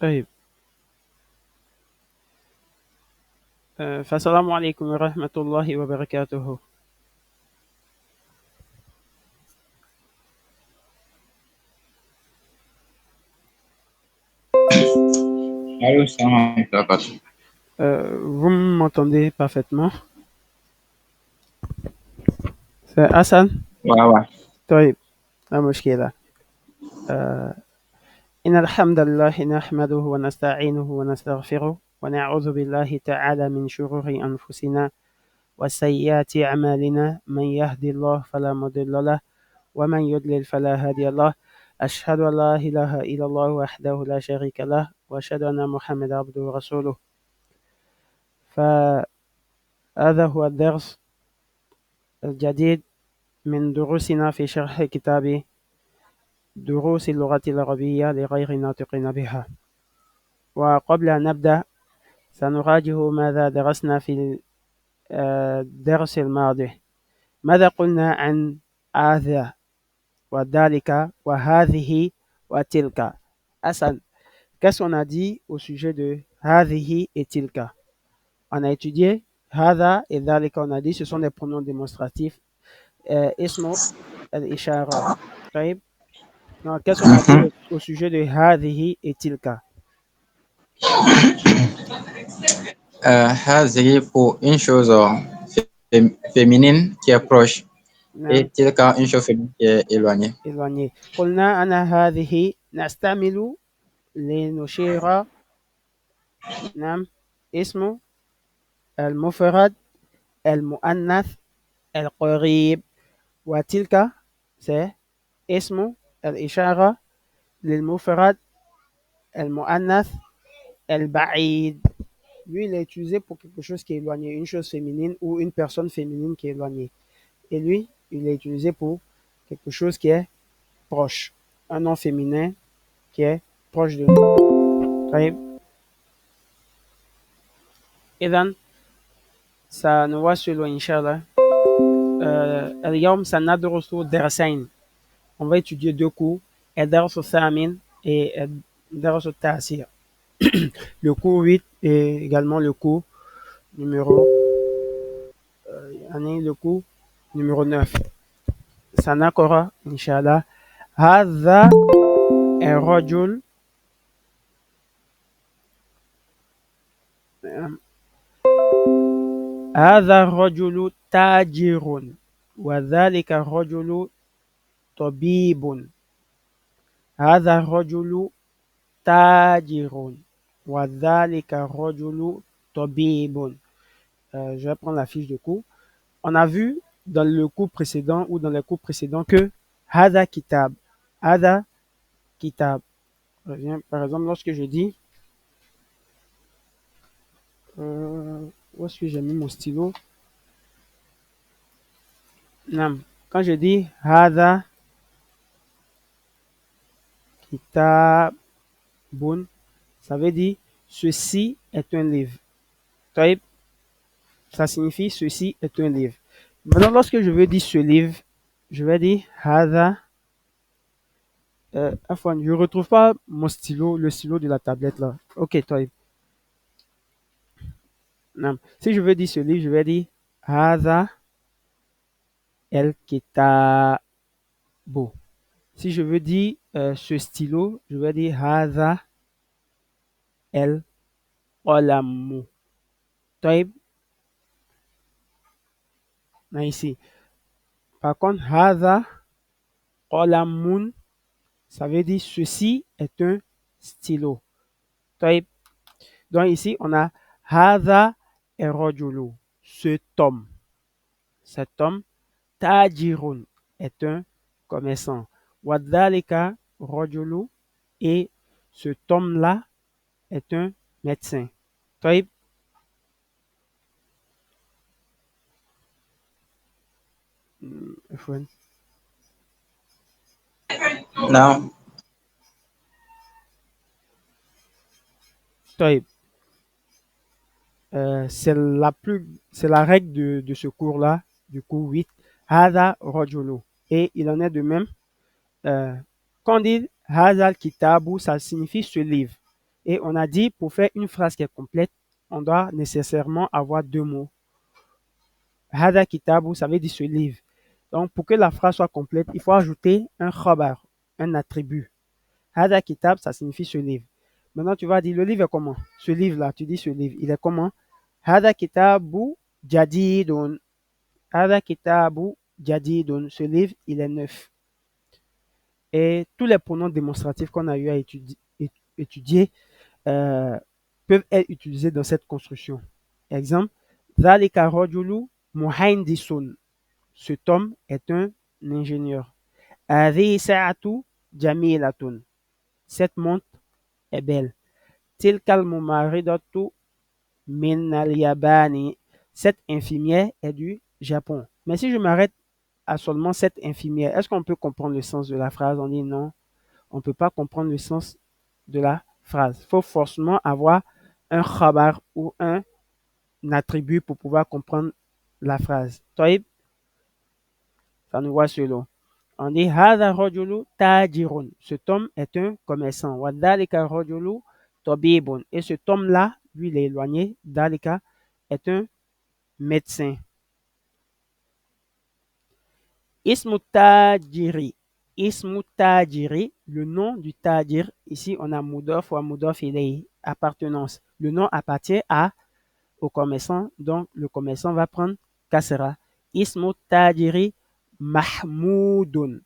طيب. فالسلام عليكم ورحمة الله وبركاته. Allô, salam alaikum. Vous m'entendez parfaitement? C'est Hassan. Ouais, ouais. طيب. لا مشكلة. آه، إن الحمد لله نحمده ونستعينه ونستغفره ونعوذ بالله تعالى من شرور أنفسنا وسيئات أعمالنا من يهدي الله فلا مضل له ومن يضلل فلا هادي له. أشهد أن لا إله إلا الله وحده لا شريك له وأشهد أن محمدا عبده ورسوله. فهذا هو الدرس الجديد من دروسنا في شرح كتاب دروس اللغة العربية لغير الناطقين بها. وقبل أن نبدأ سنراجع ماذا درسنا في الدرس الماضي. ماذا قلنا عن هذا وذلك وهذه وتلك؟ Hassan, qu'est-ce qu'on a dit au sujet de هذه et tilka? On a étudié هذا et ذلك, on a dit ce sont des pronoms démonstratifs. اسمه الإشارة. طيب. Donc, qu'est-ce qu'on a dit Mhm. au sujet de هذه et tilka? هذه pour une chose féminine qui est proche et نعم. tilka une chose féminine qui est éloignée. éloigné. قلنا أن هذه نستعمل لنشير. نعم. اسم المفرد المؤنث القريب. وتلك c'est اسم الإشارة للمفرد المؤنث البعيد. Lui, il est utilisé pour quelque chose qui est éloigné, une chose féminine ou une personne féminine qui est éloignée. Et lui, il est utilisé pour quelque chose qui est proche, un nom féminin qui est proche de nous. طيب. إذا سنواصل إن شاء الله. اليوم سندرس درسين. On va étudier deux cours, الدرس الثامن et الدرس التاسع. Le cours 8 et également le cours numéro le cours numéro 9. سنقرأ إن شاء الله. هذا الرجل هذا الرجل تاجر وذلك الرجل طبيب. هذا الرجل تاجر وذلك الرجل طبيب. Je vais prendre la fiche de cours. On a vu dans le cours précédent ou dans les cours précédents que هذا كتاب. هذا كتاب. Par exemple, lorsque je dis où est-ce que j'ai mis mon stylo? Non. Quand je dis هذا كتاب, ça veut dire ceci est un livre. طيب. Ça signifie ceci est un livre. Maintenant, lorsque je veux dire ce livre, je vais dire هذا. Afwan, je ne retrouve pas mon stylo, le stylo de la tablette là. Ok, طيب. Non. Si je veux dire ce livre, je vais dire هذا الكتاب. Si je veux dire ce stylo, je vais dire هذا القلم. طيب. Ici. Par contre, هذا قلم, ça veut dire ceci est un stylo. طيب. Donc ici, on a هذا الرجل, cet homme. Cet homme, تاجر, est un commerçant. وذلك رجل, et cet homme-là est un médecin. طيب. عفواً. Non. طيب. C'est la règle de ce cours-là, du cours 8. هذا رجل. Et il en est de même. Quand on dit هذا الكتاب, ça signifie ce livre. Et on a dit, pour faire une phrase qui est complète, on doit nécessairement avoir deux mots. Hada kitabu, ça veut dire ce livre. Donc, pour que la phrase soit complète, il faut ajouter un khabar, un attribut. Hada kitab, ça signifie ce livre. Maintenant, tu vas dire, le livre est comment? Ce livre-là, tu dis ce livre, il est comment? Hada kitabu jadidun. Hada kitabu jadidun. Ce livre, il est neuf. Et tous les pronoms démonstratifs qu'on a eu à étudier peuvent être utilisés dans cette construction. Exemple, Dhalika rajulu muhaindisun. Cet homme est un ingénieur. Hadhihi sa'atu jamilatun. Cette montre est belle. Tilkal mumaridatu min al-yabani. Cette infirmière est du Japon. Mais si je m'arrête à seulement cette infirmière, est-ce qu'on peut comprendre le sens de la phrase? On dit non, on ne peut pas comprendre le sens de la phrase. Il faut forcément avoir un khabar ou un attribut pour pouvoir comprendre la phrase. Taïb, ça nous voit selon. On dit Hada rajulu tajirun. Cet homme est un commerçant. Wa dalika rajulu tabibun. Et cet homme-là, lui, il est éloigné. Dalika est un médecin. Ismu tajiri. Ismu tajiri, le nom du tajir. Ici, on a mudaf ou mudaf ilayhi, appartenance. Le nom appartient au commerçant, donc le commerçant va prendre kasra. Ismu tajiri mahmoudun.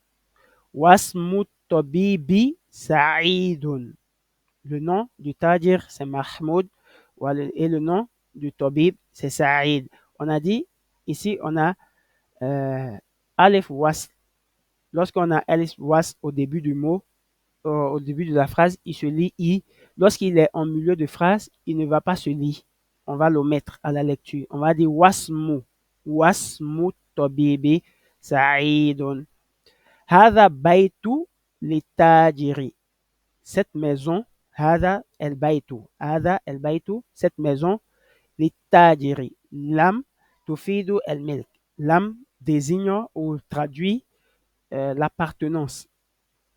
Wasmu tabibi sa'idun. Le nom du tajir, c'est Mahmoud, et le nom du tabib, c'est Sa'id. On a dit, ici, on a Alif Was. Lorsqu'on a Alif Was au début du mot, au début de la phrase, il se lit I. Lorsqu'il est en milieu de phrase, il ne va pas se lire. On va l'omettre à la lecture. On va dire Wasmu. Wasmu tabibi sa'idun. Hada baytu litajiri. Cette maison, Hada el baytu. Hada el baytu, cette maison, litajiri. Lam tufidu el milk. Lam désigne ou traduit l'appartenance.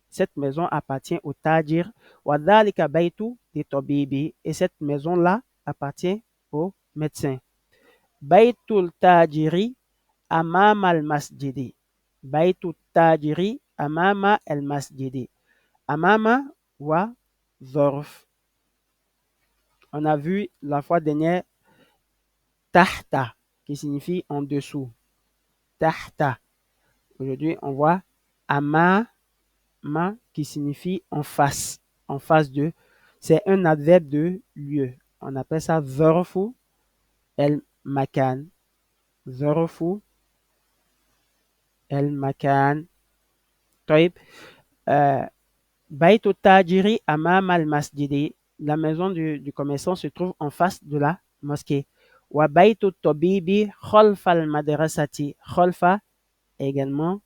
Cette maison appartient au tajir. Wadhalika baytu litabibi. Et cette maison-là appartient au médecin. Baytul tajiri amama al masjidi. Baytul tajiri amama al masjidi. Amama wa zorf. On a vu la fois dernière tahta qui signifie en dessous. Tahta. Aujourd'hui, on voit ama qui signifie en face de. C'est un adverbe de lieu. On appelle ça zorfu el makan. Zorfu el makan. Taïb. Baytu tajiri amam al masjidi. La maison du commerçant se trouve en face de la mosquée. Wa baytu tabibi khalfa al madrasati. Khalfa également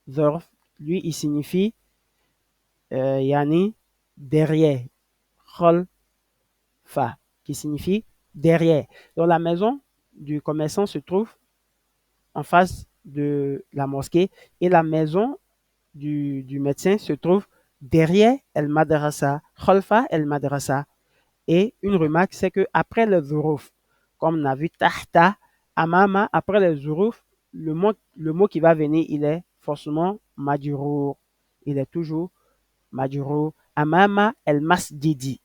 zorf. Lui, il signifie yani derrière. Khalfa qui signifie derrière. Donc la maison du commerçant se trouve en face de la mosquée et la maison du médecin se trouve derrière El Madrasa, Khalfa El Madrasa. Et une remarque, c'est que après le zuruf, comme on a vu tahta, amama, après le zuruf, le mot qui va venir, il est forcément majrour. Il est toujours majrour. Amama El Masjidi.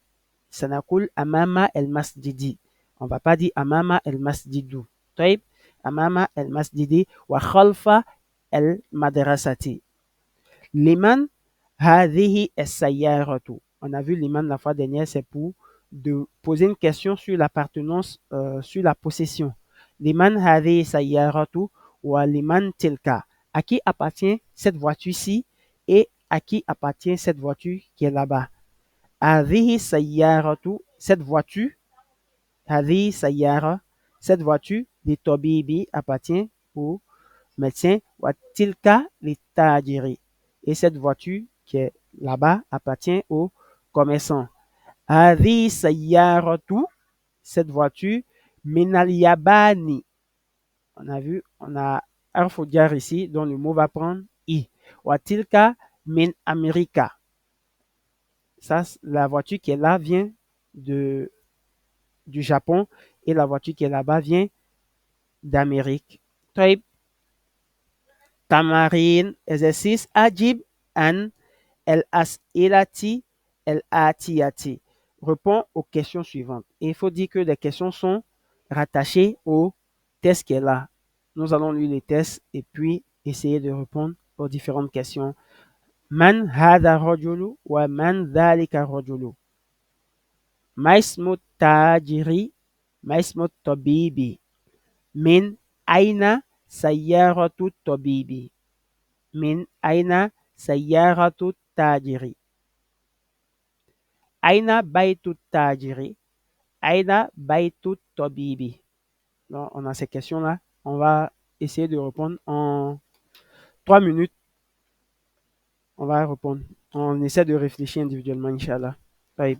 Sanakul amama El Masjidi. On va pas dire amama El Masjidu. Taïb, amama El Masjidi wa khalfa El Madrasati. Liman hadhihi as-sayyaratu. On a vu liman la fois dernière, c'est pour de poser une question sur l'appartenance, sur la possession. Liman hadhihi sayyaratu wa liman tilka. À qui appartient cette voiture-ci et à qui appartient cette voiture qui est là-bas. Hadhihi sayyaratu, cette voiture, hadhihi sayyara, cette voiture des tabibi appartient au médecin, wa tilka li tajiri. Et cette voiture qui est là-bas appartient au commerçant. Hadhi sayyaratu, cette voiture, minal yabani. On a vu, on a arfodiar ici, dont le mot va prendre i. Watilka min Amerika. Ça, la voiture qui est là vient de, du Japon et la voiture qui est là-bas vient d'Amérique. طيب تمارين exercice أجب عن الأسئلة الآتية. Réponds aux questions suivantes. Et il faut dire que les questions sont rattachées au test qui est là. Nous allons lire les tests et puis essayer de répondre aux différentes questions. من هذا الرجل ومن ذلك الرجل؟ ما اسم التاجر؟ ما اسم الطبيب؟ من أين سيارة الطبيب؟ من أين سيارة التاجر؟ أين بيت التاجر؟ أين بيت الطبيب? Donc, on a ces questions-là. On va essayer de répondre en 3 minutes. On va répondre. On essaie de réfléchir individuellement, Inch'Allah. طيب.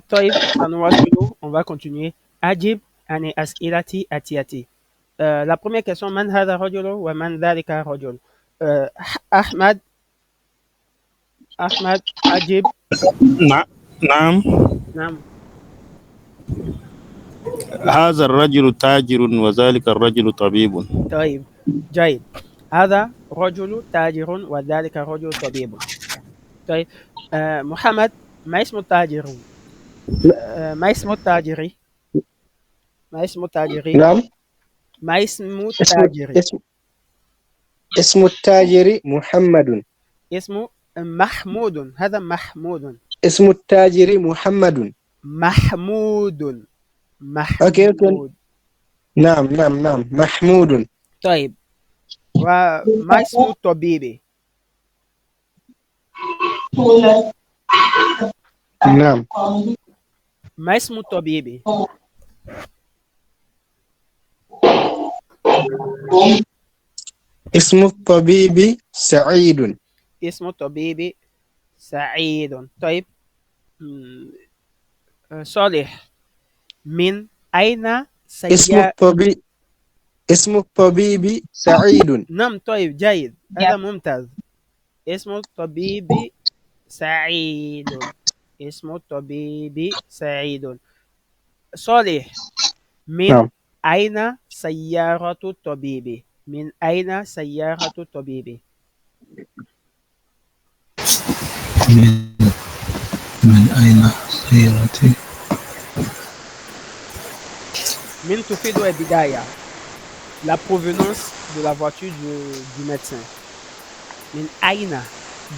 طيب سنواصل. On va continuer. أجب عن الأسئلة الآتية. La première question من هذا الرجل ومن ذلك الرجل؟ أحمد أجب. نعم. نعم. هذا الرجل تاجر وذلك الرجل طبيب. طيب جيد. هذا رجل تاجر وذلك رجل طبيب. طيب محمد ما اسم التاجر؟ ما اسم التاجر؟ ما اسم التاجر؟ نعم. ما اسم التاجر؟ اسم التاجر محمد. اسمه محمود. هذا محمود. اسم التاجر محمد. محمود. أوكي. محمود. نعم محمود. طيب وما اسم الطبيب؟ نعم. ما اسم الطبيب؟ اسم الطبيب سعيد. اسم الطبيب سعيد. طيب صالح من أين اسم الطبيب سعيد. نعم. طيب جيد. هذا ممتاز. اسم الطبيب سعيد. اسم الطبيب سعيد. صالح من نعم. أين سيارة الطبيب؟ من أين سيارة الطبيب؟ من أين سيارتي؟ من تفيد البداية. La provenance de la voiture du médecin. من أين?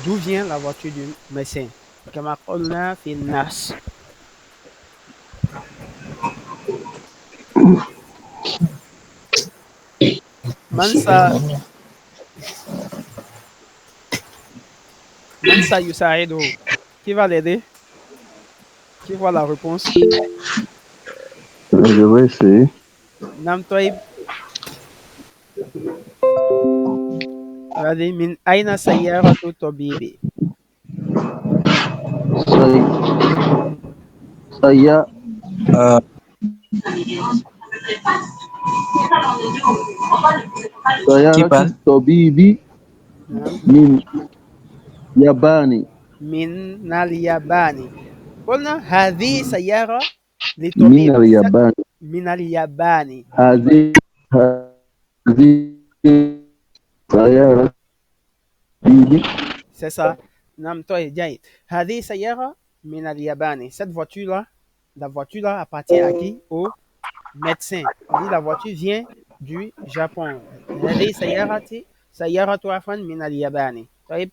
D'où vient la voiture du médecin? كما قلنا في النص. من سيساعده؟ Qui va l'aider? Qui voit la réponse? Je vais essayer. نعم. طيب هذه من أين سيارة الطبيب؟ Saya آه qui Sayaratu parle? Tabibi نعم min Yabani. من اليابان. قلنا هذه سيارة Min لطبيب al-Yabani. من اليابان. طيب هذه Sayaratu Tabibi. c'est ça. نعم طيب جيد. هذه سيارة من اليابان. Cette voiture-là, la voiture-là appartient à qui? Au médecin. On dit la voiture vient du Japon. هذه سيارتي سيارة عفوا من اليابان. طيب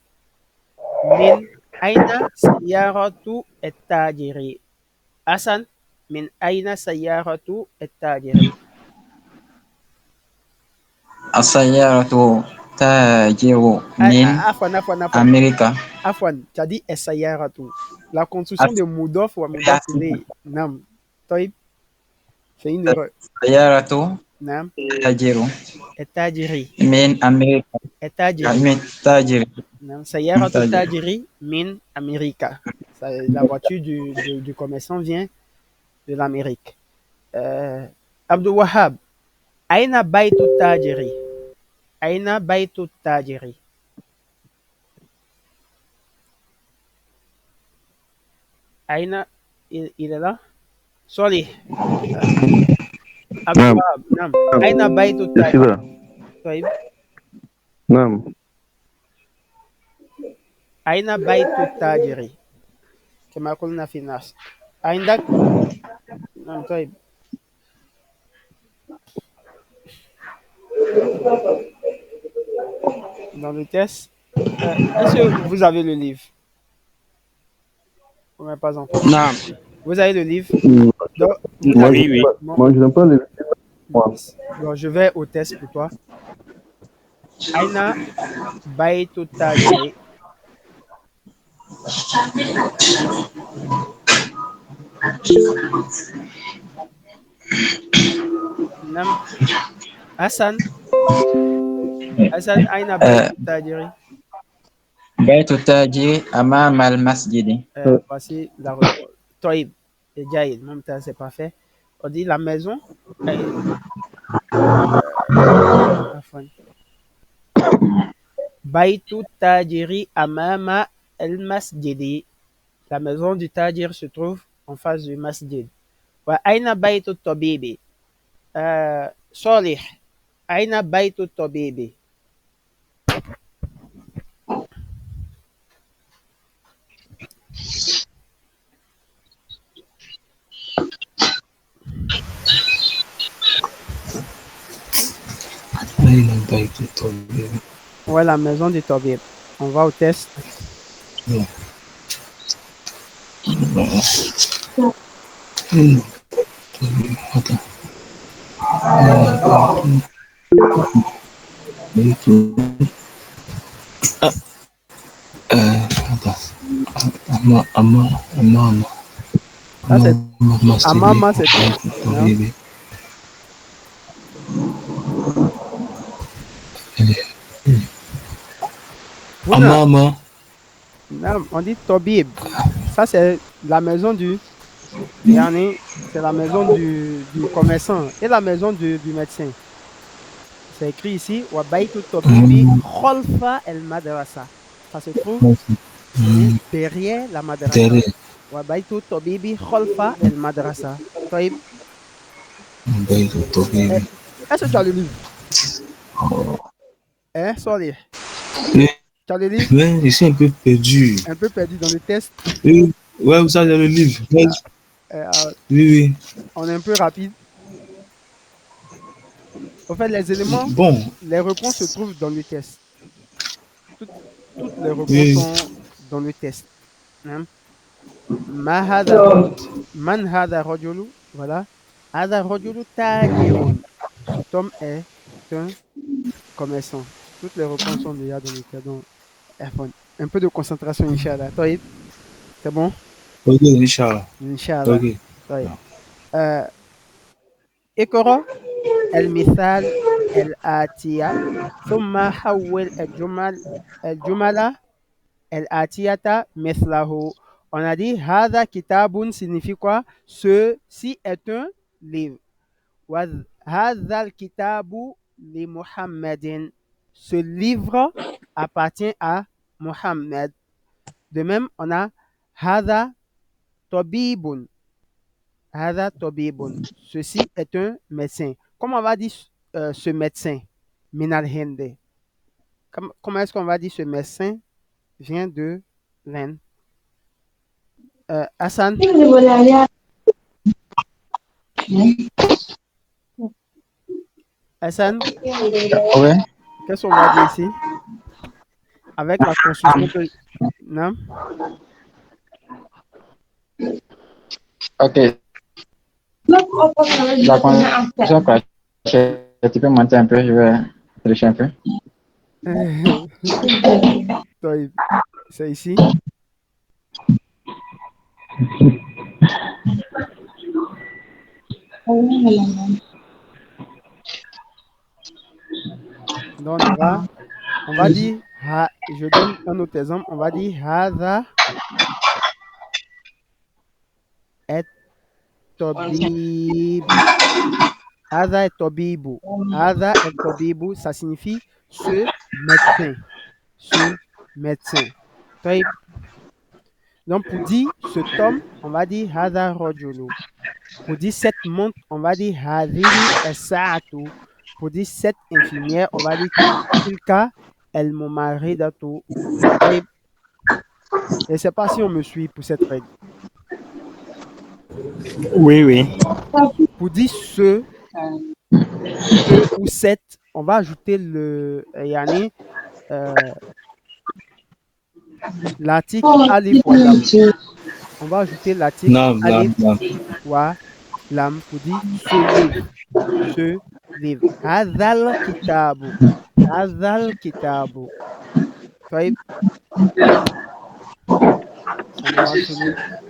من أين سيارة التاجر؟ حسن من أين سيارة التاجر؟ السيارة تاجر من عفوا أمريكا. عفوا tu as dit السيارة. La construction de مضاف ومضاف إليه. نعم طيب c'est une erreur. السيارة نعم تاجر التاجري من أمريكا. التاجري. من تاجر نعم من سيارة تاجر. التاجري من أمريكا. La voiture du commerçant vient de l'Amérique. Abdul Wahab, أين بيت التاجر؟ أين بيت التاجر؟ أين il est là؟ Sorry. عبد نعم الوهاب نعم أين بيت التاجر؟ كده. طيب نعم أين بيت التاجر؟ كما قلنا في الناس. عندك؟ نعم طيب. Dans le test, est-ce que vous avez le livre? Ou même pas encore. نعم. Vous avez le livre? Mm. Donc, vous Moi, avez... Oui, oui. moi, je n'aime pas les moi. Bon, je vais au test pour toi. أين بيت التاجر؟ نعم حسن حسن أين بيت آه، التاجر؟ بيت التاجر أمام المسجد. Voici la réponse. طيب جيد ممتاز c'est parfait. On dit la maison. عفوا بيت التاجر أمام المسجد. La maison du tajir se trouve en face du masjid. وأين بيت الطبيب؟ صالح أين بيت الطبيب؟ أين البيت الطبيب؟ Ouais, la maison du tabib. On va au test. أين الطبيب؟ هذا بيت هذا أمام Ça, c'est مسجد Amama, c'est بيت non? الطبيب. Huna. أمام Non, on dit tabib. Ça, c'est la maison du Yani, c'est la maison du commerçant et la maison du médecin. C'est écrit ici, wa baytu tabibi khalfa el madrasa. Ça se trouve derrière la madrasa. derrière Wa baytu tabibi khalfa el madrasa. طيب. بيت الطبيب. Est-ce que tu as le livre? Hein, sorry. Oui. Tu as le livre? Ouais, je suis un peu perdu. Un peu perdu dans le test. Oui, ouais, vous avez le livre. Ouais. Oui, On est un peu rapide. En fait, les éléments, bon. les réponses se trouvent dans le test. Toutes les réponses Oui. sont dans le test. Hein? Man hada rajulu, voilà. Hada rajulu tajirun. Cet homme est un commerçant. Toutes les réponses sont déjà dans le test. Donc, un peu de concentration, Inch'Allah. Taïb, c'est bon? Ok, Inch'Allah. Inch'Allah. Ok. طيب اقرأ المثال الآتية ثم حول الجمل الآتية مثله On a dit Hada kitabun signifie quoi? Ceci est un livre. Hada kitabu li Muhammadin. Ce livre appartient à Muhammad. De même, on a Hada tabibun. Hada tabibun. Ceci est un médecin. Comment on va dire ce médecin? Minal Hindi. Comment est-ce qu'on va dire ce médecin? Vient de l'Inde. Hassan, Hassan, Oui. qu'est-ce qu'on va dire ici? Avec la construction que... Non? Ok. La conversation quoi? Tu peux monter un peu, je vais tricher un peu. Toi, c'est ici. Donc, on va dire, je donne un autre exemple, on va dire Hada et Tobib. Hada et Tobibu. Hada et Tobibu, ça signifie ce médecin. Ce médecin. Donc, pour dire cet homme, on va dire Hada Rojulu. Pour dire cette montre, on va dire Hadiri Esa'atu. Pour dire cette infirmière, on va dire Tilka El Mumaridatu. Je ne sais pas si on me suit pour cette règle. Oui, oui. Pour dire ce ou cette, on va ajouter l'article alif wa lam. On va ajouter l'article Naam, naam, alif naam. wa lam pour dire ce livre. Ce livre. Hadal kitabu. Hadal kitabu.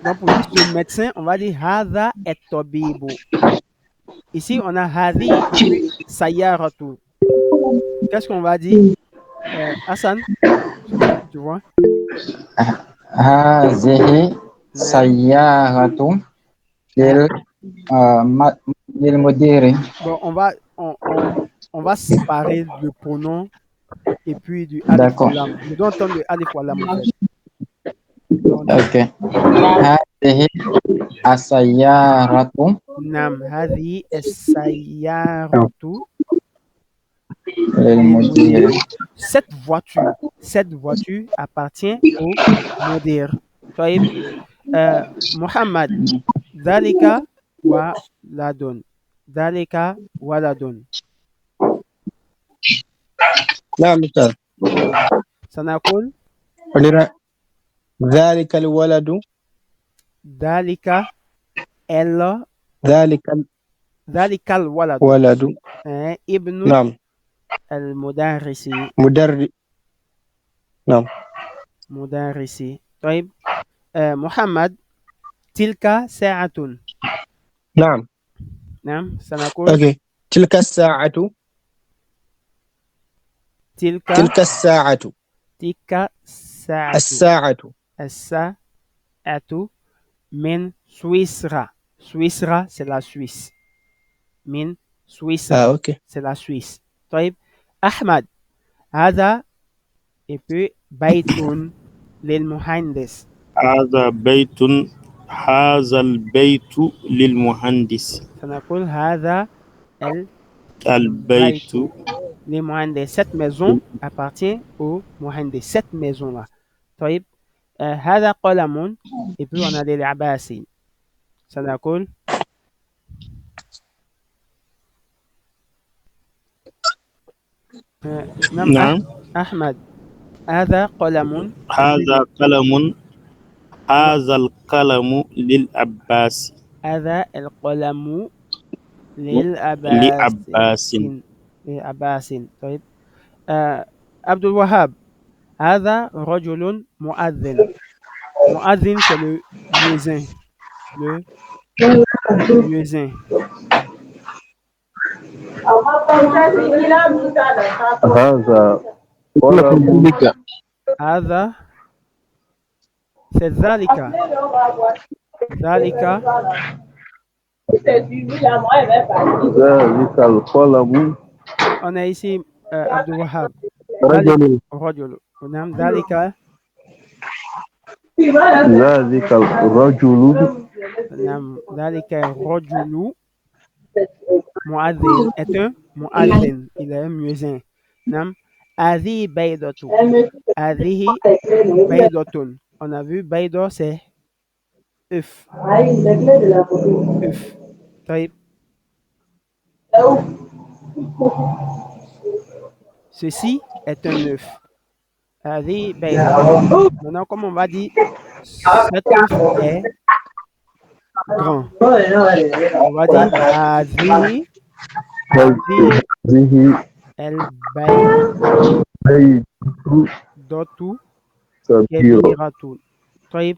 Donc, pour dire ce médecin, on va dire Hada et Tobibu. Ici, on a Hadi Sayaratu. Qu'est-ce qu'on va dire? Hassan, tu vois? هذه سيارة للمدير. Bon, on va séparer le pronom et puis du alif D'accord. walam. Je dois entendre le alif walam en fait. Donc, Ok. هذه السيارة Nam Hadi Sayaratu. للمدير. Cette voiture appartient au Modir. Muhammad, Dalika wa ladun. Dalika wa ladun. نعم أستاذ. Sanakul, ذلك الولد Dalika el, ذلك Dalika al walad. الولد Ibnu نعم al mudarrisi. نعم Mudarrisi. Muhammad, Tilka sa'atun. نعم Nam, Sanakul, أوكي تلك الساعة Tilka تلك الساعة Tika sa'atu. الساعة As-sa'atu min Suisra. Suisra, c'est la Suisse. Min Suisra, أوكي c'est la Suisse. Ahmad, هذا et puis Baitun lil Muhandis. هذا البيت للمهندس. سنقول هذا البيت les Muhandis. Cette maison appartient aux Muhandis. Cette maison-là. هذا قلم et puis on a les Abbasin. سنقول نعم. أحمد هذا قلم. هذا قلم. هذا القلم للعباس. هذا القلم للعباس. عبد الوهاب هذا رجل مؤذن. مؤذن c'est le muezzin. Le muezzin. هذا قلم هذا C'est zalika. Zalika, ذلك القلم on a ici Abdul Wahab. رجل Rajul. Naam, zalika, ذلك الرجل naam, zalika rajulu mu'adhin est un mu'adhin. Il est un muezzin. Naam, hadhi baydatu. Hadhihi baydatun. On a vu bayda c'est œuf. œuf. طيب. Ceci est un œuf. Hadhi baydatun. Maintenant, comme on va dire, cet œuf est grand. On va dire hadhihi هذه al-baydatu بيت كبيرة kabiratun. طيب.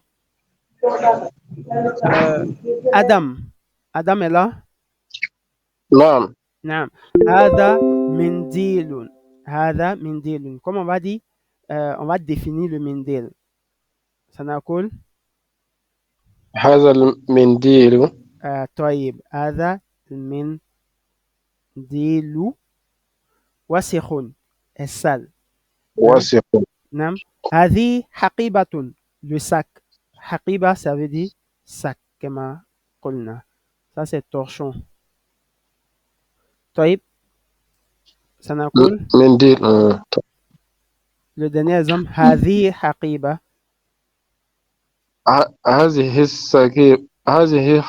Adam. Adam est là. نعم نعم. هذا منديل. هذا منديل. Comme on va dire, on va définir le mendil. سنقول هذا المنديل طيب. هذا المنديل وسخ est sale. واسع نعم. هذه حقيبة. Le sac. حقيبة, ça veut dire sac. كما قلنا. Ça, c'est torchon. طيب. سنقول منديل le dernier exemple. هذه حقيبة. هذه السكيب هذه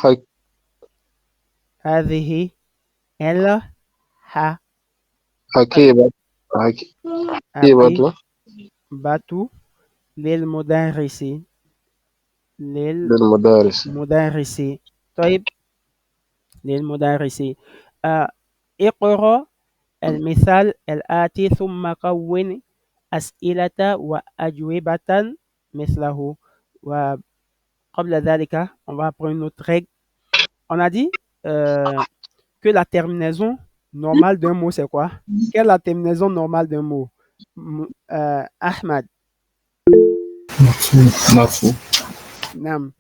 هذه الحقيبة. حكيبة حكيبة للمدرس. للمدارس للمدرس. طيب. للمدرس. اقرأ المثال الآتي ثم كون أسئلة وأجوبة مثله. وقبل ذلك, on va prendre une autre règle. On a dit que la terminaison normale d'un mot, c'est quoi? Quelle est la terminaison normale d'un mot? Ahmad. مفهوم. نعم.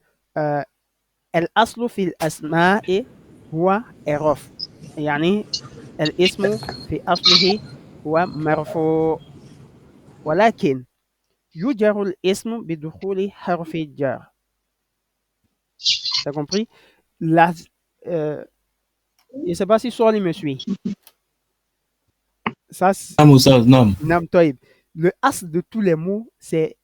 الأصل في الأسماء هو الرفع. يعني الاسم في أصله هو مرفوع، ولكن يجر الاسم بدخول حرف الجر. T'as compris? Je ne sais pas si Swali me suit. Ça, نعم أستاذ نعم. Nam Toib. Le as de tous les mots, c'est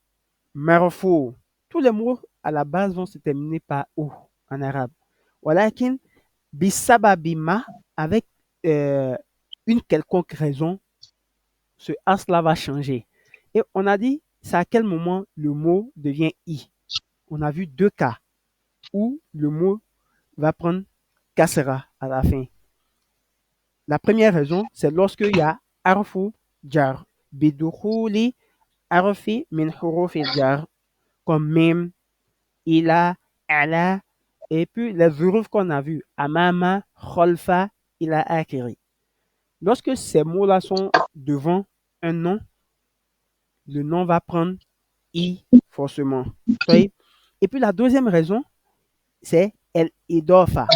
marfou. Tous les mots à la base vont se terminer par ou en arabe. Walakin, bisababima, avec une quelconque raison, ce as-là va changer. Et on a dit, c'est à quel moment le mot devient i. On a vu deux cas où le mot va prendre kasra à la fin. La première raison, c'est lorsqu'il y a arfu jar. Bidukhuli arfi min hurufi jar. Comme mim, ila, ala. Et puis les hurufs qu'on a vus, amama, kholfa, ila akiri. Lorsque ces mots-là sont devant un nom, le nom va prendre i forcément. Oui. Et puis la deuxième raison, c'est el idofa.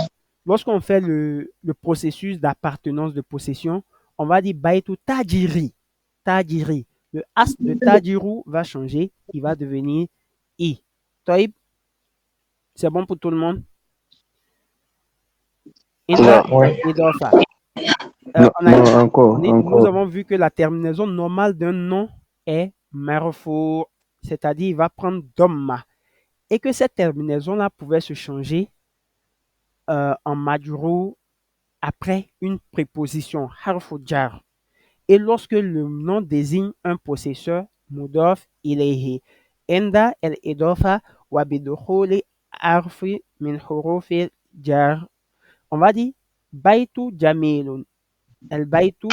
Lorsqu'on fait le processus d'appartenance de possession, on va dire baitu tajiri. Tajiri. Le as de tajiru va changer, il va devenir i. Toib, c'est bon pour tout le monde? Inda idofa. Non, encore, Nous encore. avons vu que la terminaison normale d'un nom est marfou, c'est-à-dire il va prendre domma. Et que cette terminaison-là pouvait se changer en majrou après une préposition, harfu jar. Et lorsque le nom désigne un possesseur, mudof ilayhi. Enda el idofa wa bidukhuli harfi min hurufi jar. On va dire baitu jamilun. El baitu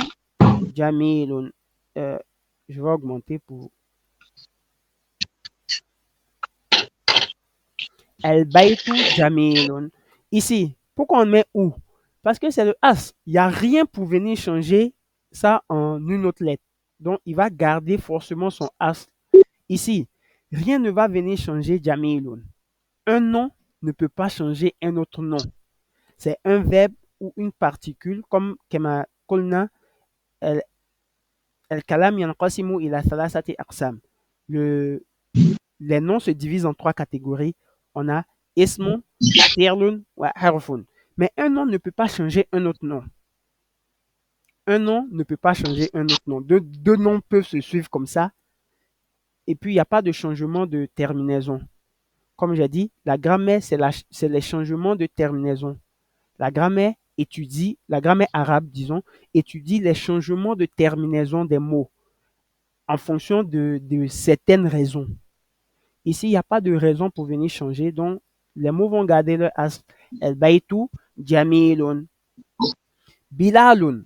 jamilun. Je vais augmenter pour. El baitu jamilun. Ici, pourquoi on met ou? Parce que c'est le as. Il n'y a rien pour venir changer ça en une autre lettre. Donc, il va garder forcément son as. Ici, rien ne va venir changer Jamilun. Un nom ne peut pas changer un autre nom. C'est un verbe ou une particule comme كما قلنا الكلام ينقسم إلى ثلاثة أقسام. Les noms se divisent en trois catégories. On a ismun, fi'lun wa harfun. Mais un nom ne peut pas changer un autre nom. Un nom ne peut pas changer un autre nom. Deux noms peuvent se suivre comme ça. Et puis, il n'y a pas de changement de terminaison. Comme j'ai dit, la grammaire, c'est les changements de terminaison. La grammaire arabe, disons, étudie les changements de terminaison des mots en fonction de certaines raisons. Ici, il n'y a pas de raison pour venir changer, donc les mots vont garder leur asl. El baytu, jamilun. Bilalun.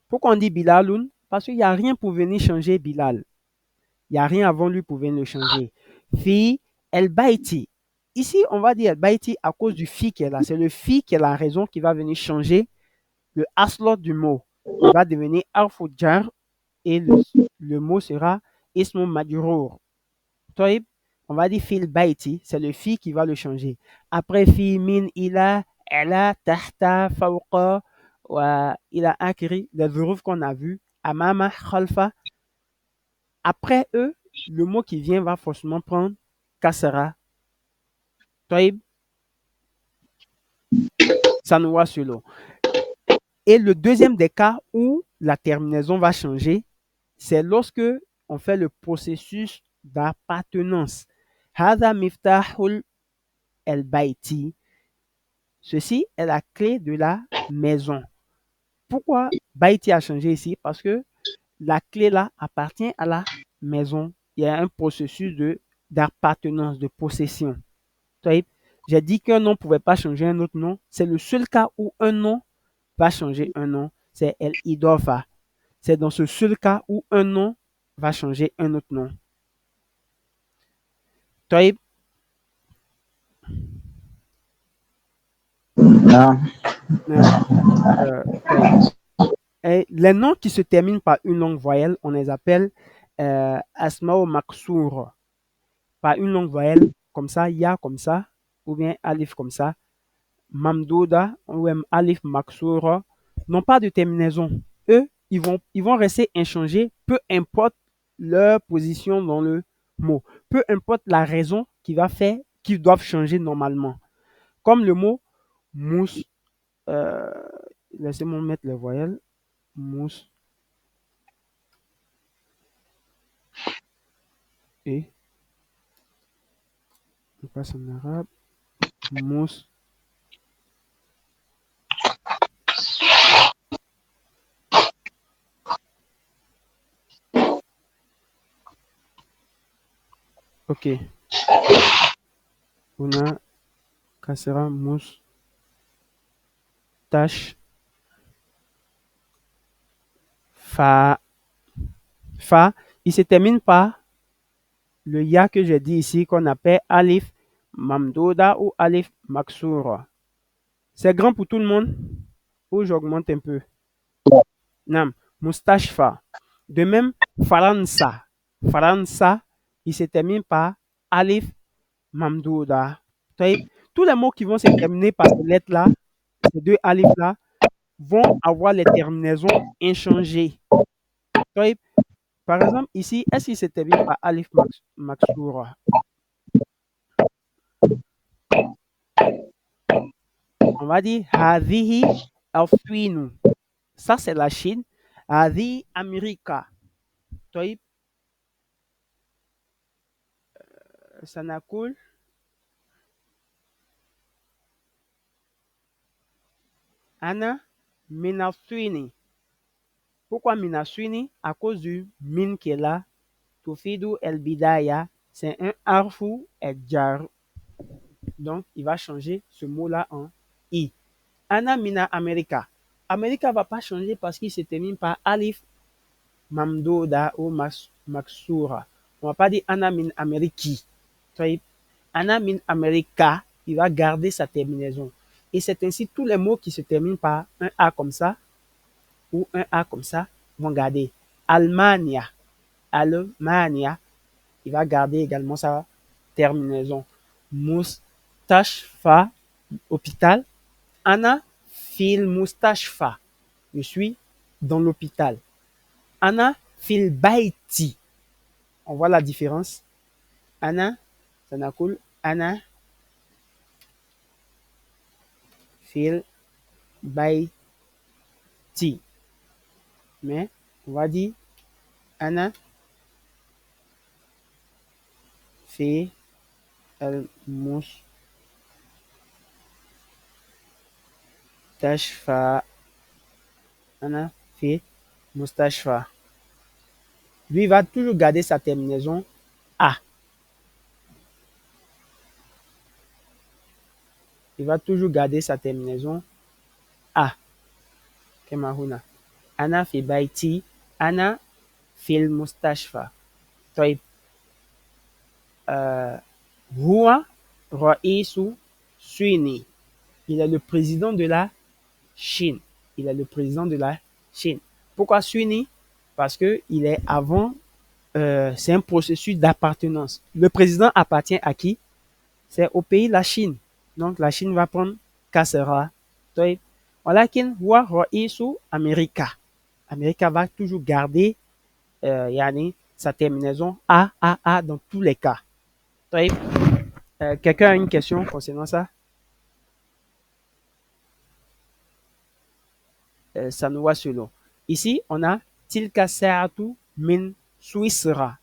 Pourquoi on dit Bilalun? Parce qu'il n'y a rien pour venir changer Bilal. Il n'y a rien avant lui pour venir le changer. Fi, el bayti. Ici, on va dire el bayti à cause du fi qui est là. C'est le fi qui est la raison qui va venir changer le aslot du mot. Il va devenir arfu jar et le mot sera ismu majrour. On va dire fil baiti, c'est le fi qui va le changer. Après fi, min, ila, ala, tahta, fawqa, wa ila akiri, les huruf qu'on a vus, amama, khalfa. Après eux, le mot qui vient va forcément prendre kasara. Toib, ça nous voit sur l'eau. Et le deuxième des cas où la terminaison va changer, c'est lorsque on fait le processus d'appartenance. Hada miftahul el baiti. Ceci est la clé de la maison. Pourquoi baiti a changé ici? Parce que la clé là appartient à la maison. Il y a un processus d'appartenance, de possession. J'ai dit qu'un nom ne pouvait pas changer un autre nom. C'est le seul cas où un nom va changer un nom. C'est el idofa. C'est dans ce seul cas où un nom va changer un autre nom. طيب. Les noms qui se terminent par une longue voyelle, on les appelle asmao maksour. Par une longue voyelle, comme ça, ya comme ça, ou bien alif comme ça. Mamdouda ou alif maksour n'ont pas de terminaison. Eux, ils vont rester inchangés, peu importe leur position dans le mot. Peu importe la raison qui va faire qu'ils doivent changer normalement. Comme le mot mousse. Laissez-moi mettre les voyelles. Mousse. Et. On passe en arabe. Mousse. Ok. On a kasera, mousse, tache, fa. Fa, il se termine par le ya que j'ai dit ici qu'on appelle alif mamdouda ou alif maksoura. C'est grand pour tout le monde ou j'augmente un peu? Nam, mustashfa. De même, faransa. Faransa, il se termine par alif mamdouda. Tous les mots qui vont se terminer par ces lettres-là, ces deux alifs-là, vont avoir les terminaisons inchangées. Par exemple, ici, est-ce qu'il se termine par alif maksoura? On va dire hadhihi alfinu. Ça, c'est la Chine. Hadhi Amerika. Sanakul. Ana minaswini. Pourquoi minaswini? À cause du min qui est là. Tufidu el bidaya. C'est un arfu et jar. Donc, il va changer ce mot-là en i. Ana mina Amerika. Amerika ne va pas changer parce qu'il se termine par alif mamdouda ou maksoura. On ne va pas dire ana min Ameriki. Ana min Amerika, il va garder sa terminaison. Et c'est ainsi tous les mots qui se terminent par un A comme ça ou un A comme ça vont garder. Allemagne, Allemagne. il va garder également sa terminaison. Mustashfa, hôpital. Ana fil mustashfa. Je suis dans l'hôpital. Ana fil baiti. On voit la différence. Ana, ça n'a cool. Ana fil baiti. Mais on va dire Ana fi al mustashfa. Ana fi mustashfa. Lui, il va toujours garder sa terminaison A. Il va toujours garder sa terminaison A. Kama huna. Ana fi baiti. Ana fil mustashfa. طيب Huwa Raisu Suini. Il est le président de la Chine. Il est le président de la Chine. Pourquoi Suini? Parce que il est avant, c'est un processus d'appartenance. Le président appartient à qui? C'est au pays la Chine. Donc la Chine va prendre Kasera. Walakin Huwa Raisu Amerika. Amerika va toujours garder sa terminaison A dans tous les cas. Quelqu'un a une question concernant ça? Ça nous voit selon. Ici, on a Tilka Sa'atu min Suisra.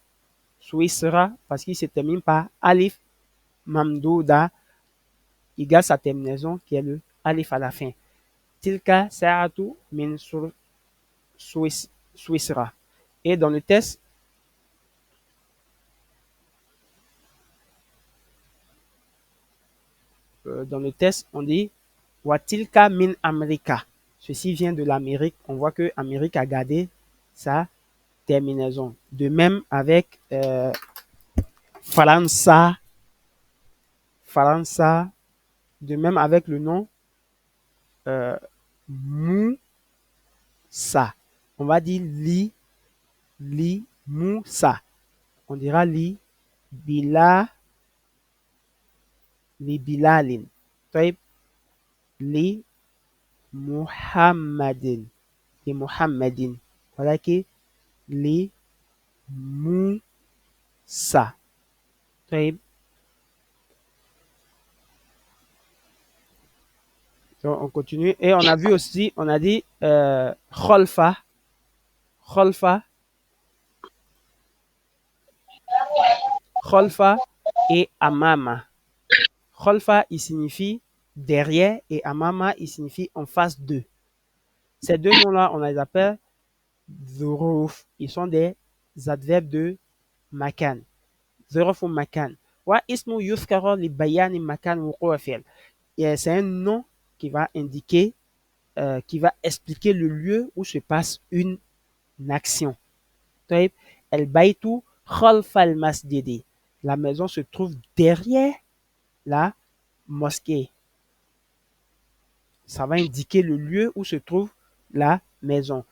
Suisra, parce qu'il se termine par Alif Mamdouda, égale sa terminaison qui est le Alif à la fin. Tilka Sa'atu min Suisra. Et dans le test, on dit Watilka min Amerika. Ceci vient de l'Amérique. On voit que Amérique a gardé sa terminaison. De même avec Faransa. Faransa. De même avec le nom Moussa. On va dire Moussa. On dira Bilalin. Li Muhammadin. Voilà que li Moussa. Donc, on continue. Et on a vu aussi, on a dit Kholfa. Kholfa et Amama. Kholfa, il signifie derrière et Amama, il signifie en face d'eux. Ces deux noms-là, on les appelle Zuruf. Ils sont des adverbes de Makan. Zuruf ou Makan. Wa ismu yuskara li bayani Makan wuqua fi'l. C'est un nom qui va indiquer, qui va expliquer le lieu où se passe une action. El baytu khalfa al masjidi. La maison se trouve derrière la mosquée. Ça va indiquer le lieu où se trouve la maison.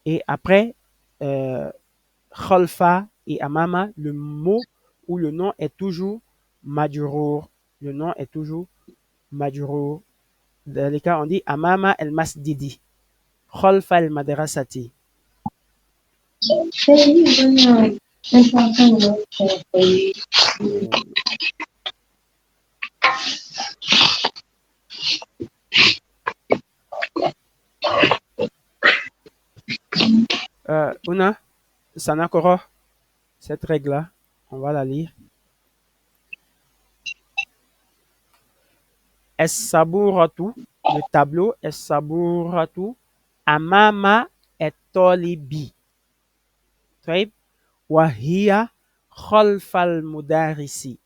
Et après, khalfa et amama, le mot ou le nom est toujours majrour. Le nom est toujours majrour. Dans les cas, on dit amama el masjidi. Khalfa al madrasati. Una, Sanakoro, cette règle-là, on va la lire. Es-saburatu, le tableau, es-saburatu, amama et tolibi. Taib, wahia khalfal mudarisi.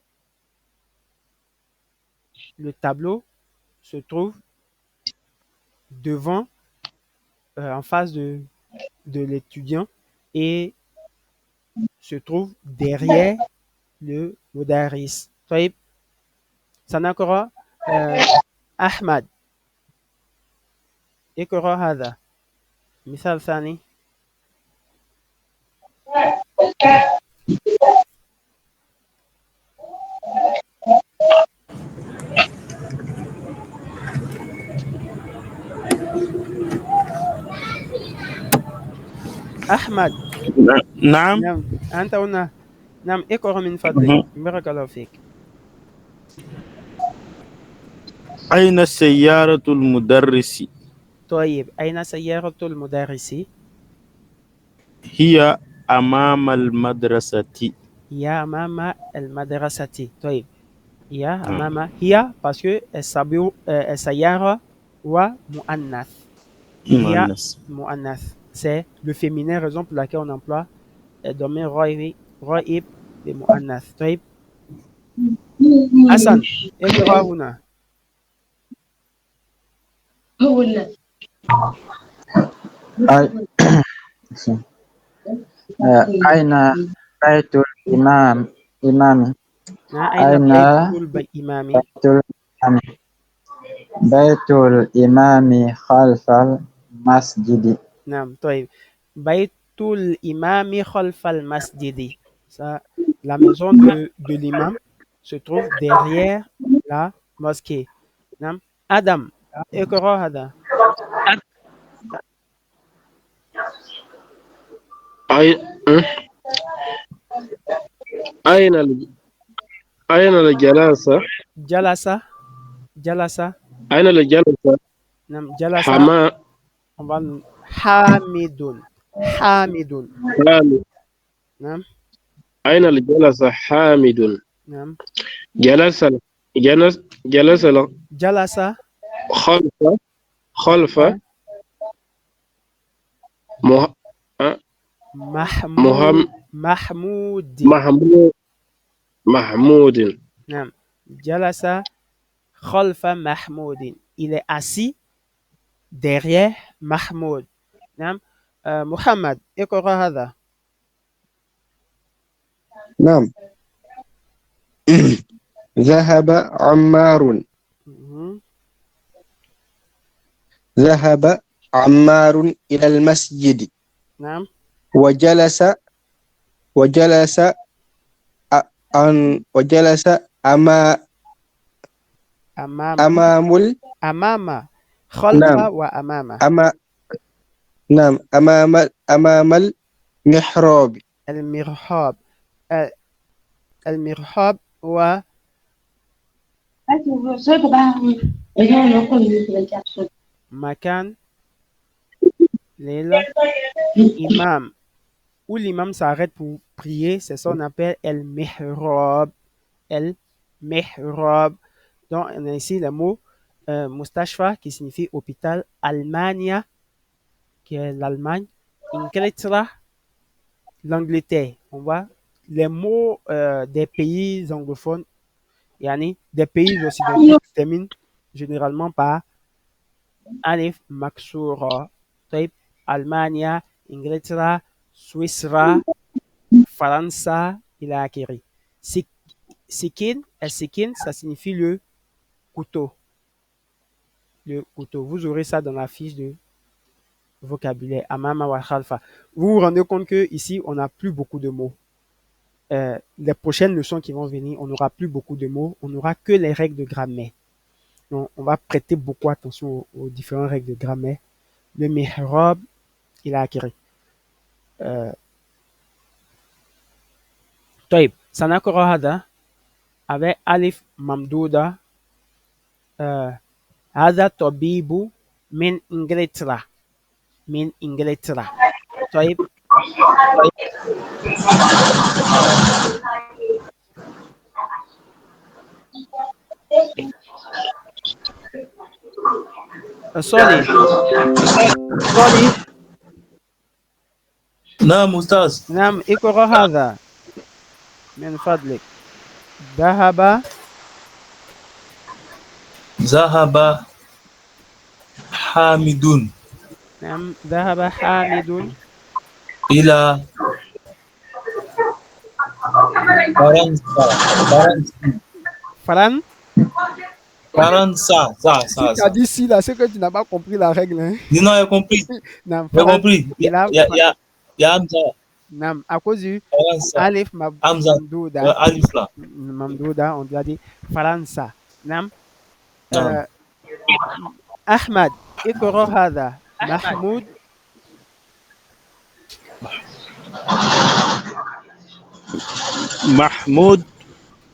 Le tableau se trouve devant, en face de l'étudiant et se trouve derrière le mudaris. Taib, Sanakoro, أحمد اقرأ هذا مثال ثاني أحمد. نعم. نعم أنت هنا. نعم اقرأ من فضلك. مهم. بارك الله فيك. أين سيارة المدرس؟ طيب أين سيارة المدرس؟ هي أمام المدرسة. هي أمام المدرسة. طيب هي أمام هي parce que السيارة ومؤنث. هي مؤنث. مؤنث. C'est le féminin, raison pour laquelle on emploie الضمير غائب بمؤنث. طيب حسن اقرأ هنا. أي- أين بيت الإمام؟ أين أين بيت الإمام؟ بيت الإمام؟ بيت الإمام خلف المسجد. نعم. طيب بيت الإمام خلف المسجد. Ça, la maison de l'imam se trouve derrière la mosquée. نعم. Adam اقرأ هذا. أي- أين ال- أين الجلاسة؟ جلس. أين الجلسة؟ نعم جلس. حما حامد. حامد. حامد. نعم. أين الجلسة حامد؟ نعم جلس جلس جلس خلف مه... محمود. محمود محمود. نعم جلس خلف محمود. Il est assis derrière محمود. نعم. محمد اقرأ هذا. نعم. ذهب عمار. مهم. ذهب عمار إلى المسجد نعم. وجلس وجلس وجلس أمام أمام خلف نعم وأمام. نعم أمام المحراب. المرحاب. المرحاب هو مكان l'imam où l'imam s'arrête pour prier. C'est ça qu'on appelle el mihrab. El mihrab. Donc on a ici le mot mustashfa qui signifie hôpital. Allemagne qui est l'Allemagne. Inglaterra, l'Angleterre. On voit les mots des pays anglophones, yani des pays occidentaux qui se terminent généralement par alif maksura. طيب Allemagne, Inglaterra, Suisse, France, إلى آخره. Sikin, sikin, ça signifie le couteau. Le couteau. Vous aurez ça dans la fiche de vocabulaire. Amama wa khalfa. Vous vous rendez compte que ici on n'a plus beaucoup de mots. Les prochaines leçons qui vont venir, on n'aura plus beaucoup de mots. On n'aura que les règles de grammaire. Donc, on va prêter beaucoup attention aux différentes règles de grammaire. Le mihrab, il a acquis. طيب سنقرأ هذا avec ألف ممدودة. هذا طبيب من إنجلترا. من إنجلترا. طيب صالح. نعم أستاذ. نعم اقرأ هذا من فضلك. ذهب حامد نعم ذهب حامد إلى Faransa. Si tu as dit si là, c'est que tu n'as pas compris la règle. Hein? Non, j'ai compris. Non, J'ai compris. Il y a Hamza. Non, à cause du Faransa. Alif Hamza. Mamdouda. Alif là. Mamdouda, on doit dire Faransa. نعم. أحمد اقرأ هذا. محمود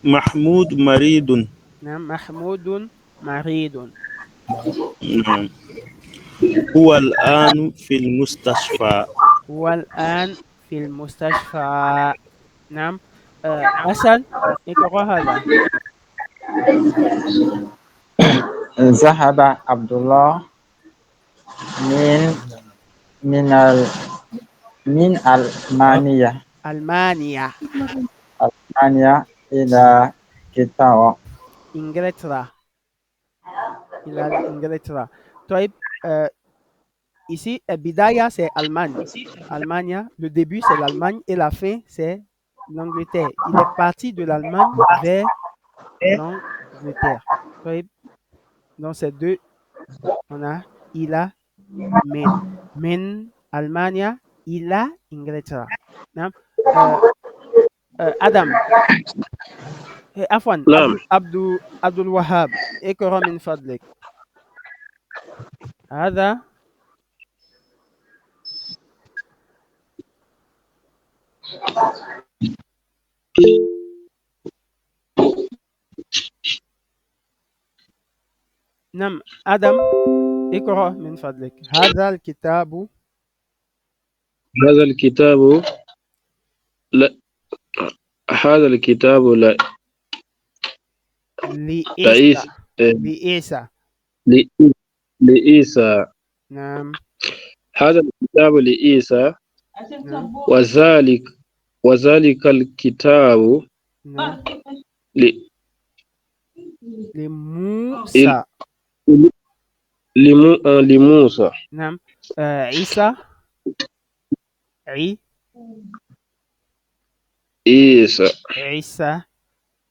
محمود مريض. نعم محمود مريض. نعم. هو الآن في المستشفى. هو الآن في المستشفى. نعم. حسن اقرأ هذا. ذهب عبد الله من من ال من ألمانيا ألمانيا إلى كيتاوا. إنجلترا. إلى إنجلترا. طيب ici Bidaya c'est Allemagne. Allemagne, le début c'est l'Allemagne et la fin c'est l'Angleterre. Il est parti de l'Allemagne vers l'Angleterre. طيب dans ces deux on a إلى من ألمانيا إلى إنجلترا. نعم. آدم عفوا نعم. عبد الوهاب اقرأ من فضلك هذا. نعم آدم اقرأ من فضلك. هذا الكتاب لا هذا الكتاب لا لعيسى. نعم. هذا الكتاب لعيسى. نعم. وذلك الكتاب نعم. لموسى. نعم. عيسى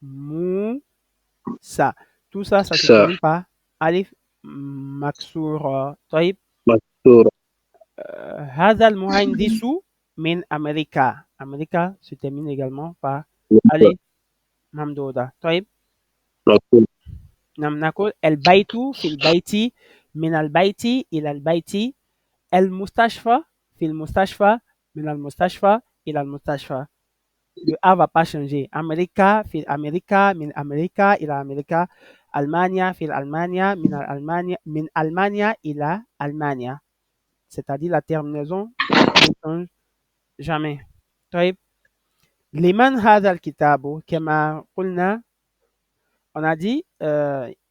موسى. Tout ça se termine par alif مكسورة. طيب. مكسورة. هذا المهندس من أمريكا. أمريكا se termine également par alif ممدودة. طيب. نعم نقول البيت في البيت من البيت إلى البيت. المستشفى في المستشفى من المستشفى إلى المستشفى. Le A va pas changer. America في أمريكا من أمريكا إلى أمريكا. ألمانيا في ألمانيا من ألمانيا إلى ألمانيا. C'est-à-dire la terminaison ne change jamais. طيب. لمن هذا الكتاب كما قلنا on a dit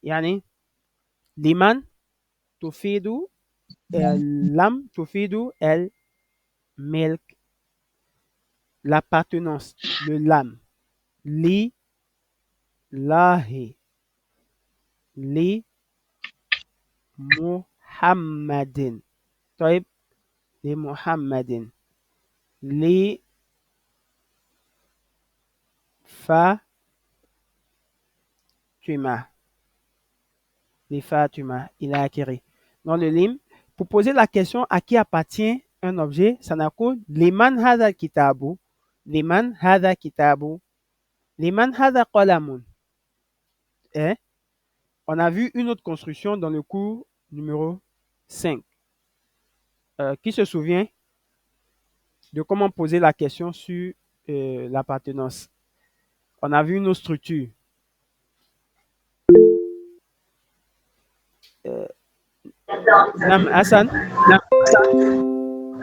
يعني لمن تفيد لم تفيد الملك l'appartenance le lam li lahi li muhammadin. طيب لمحمد لي Fatima. Les Fatima, il a acquis. Dans le lim, pour poser la question à qui appartient un objet, ça n'a que liman hadha kitabu, liman hadha kitabu, liman hadha qalamun. On a vu une autre construction dans le cours numéro 5. Qui se souvient de comment poser la question sur l'appartenance? On a vu une autre structure. Nam Hassan.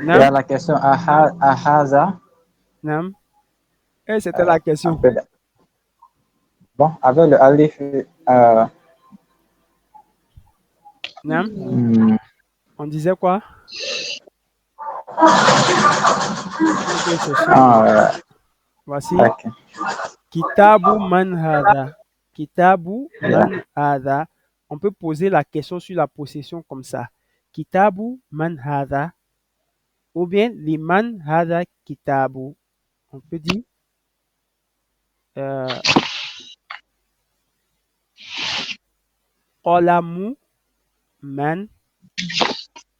Il y a la question Ahaza. Nam. C'était la question. Bon, avec le alif. Nam. On disait quoi? Voici. Okay. Kitabu man hadha. Kitabu man hadha. On peut poser la question sur la possession comme ça. Kitabu man hadha. Ou bien liman hadha kitabu. On peut dire qalamu man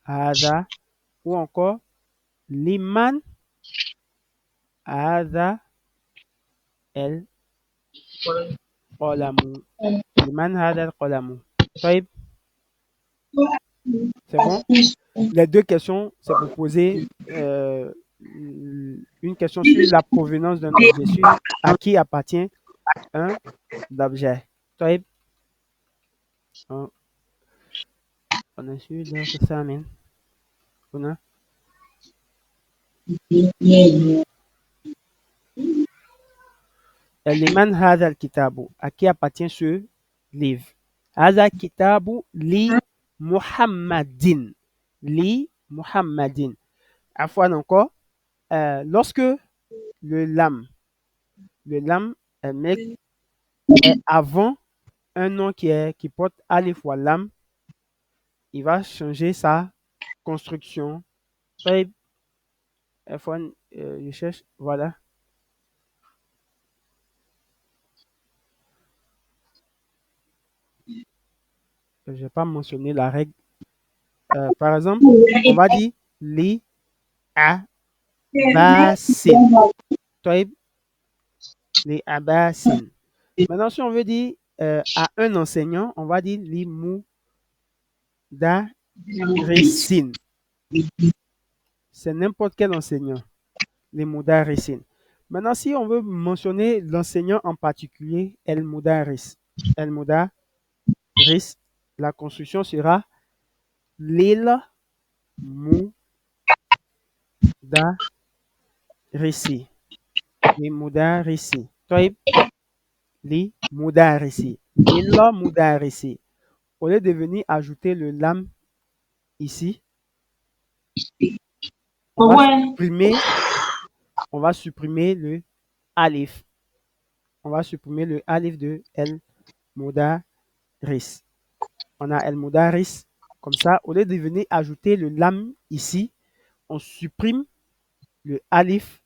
hadha. Ou encore liman hadha el qalamu. Liman hadha el qalamu. C'est bon? Les deux questions, c'est pour poser une question sur la provenance d'un objet, sur à qui appartient un objet. طيب on est sur le الثامن هنا. لمن هذا الكتاب? À qui appartient ce livre? هذا كتاب لمحمد. لمحمد. Afwan encore. Lorsque le lam est avant un nom qui porte alif ou lam, il va changer sa construction. Afwan, je cherche, voilà. Je n'ai pas mentionné la règle. Par exemple, on va dire li abasin. Les abasin. Maintenant, si on veut dire à un enseignant, on va dire li mudarisin. C'est n'importe quel enseignant. Les mudarisin. Maintenant, si on veut mentionner l'enseignant en particulier, el mudaris. El mudaris, la construction sera lil mudarisi. Les mudarisi. Li mudarisi. Lil mudarisi. Au lieu de venir ajouter le lam ici, on va supprimer le alif. On va supprimer le alif de el mudaris. On a el mudaris. Comme ça, au lieu de venir ajouter le lam ici, on supprime le alif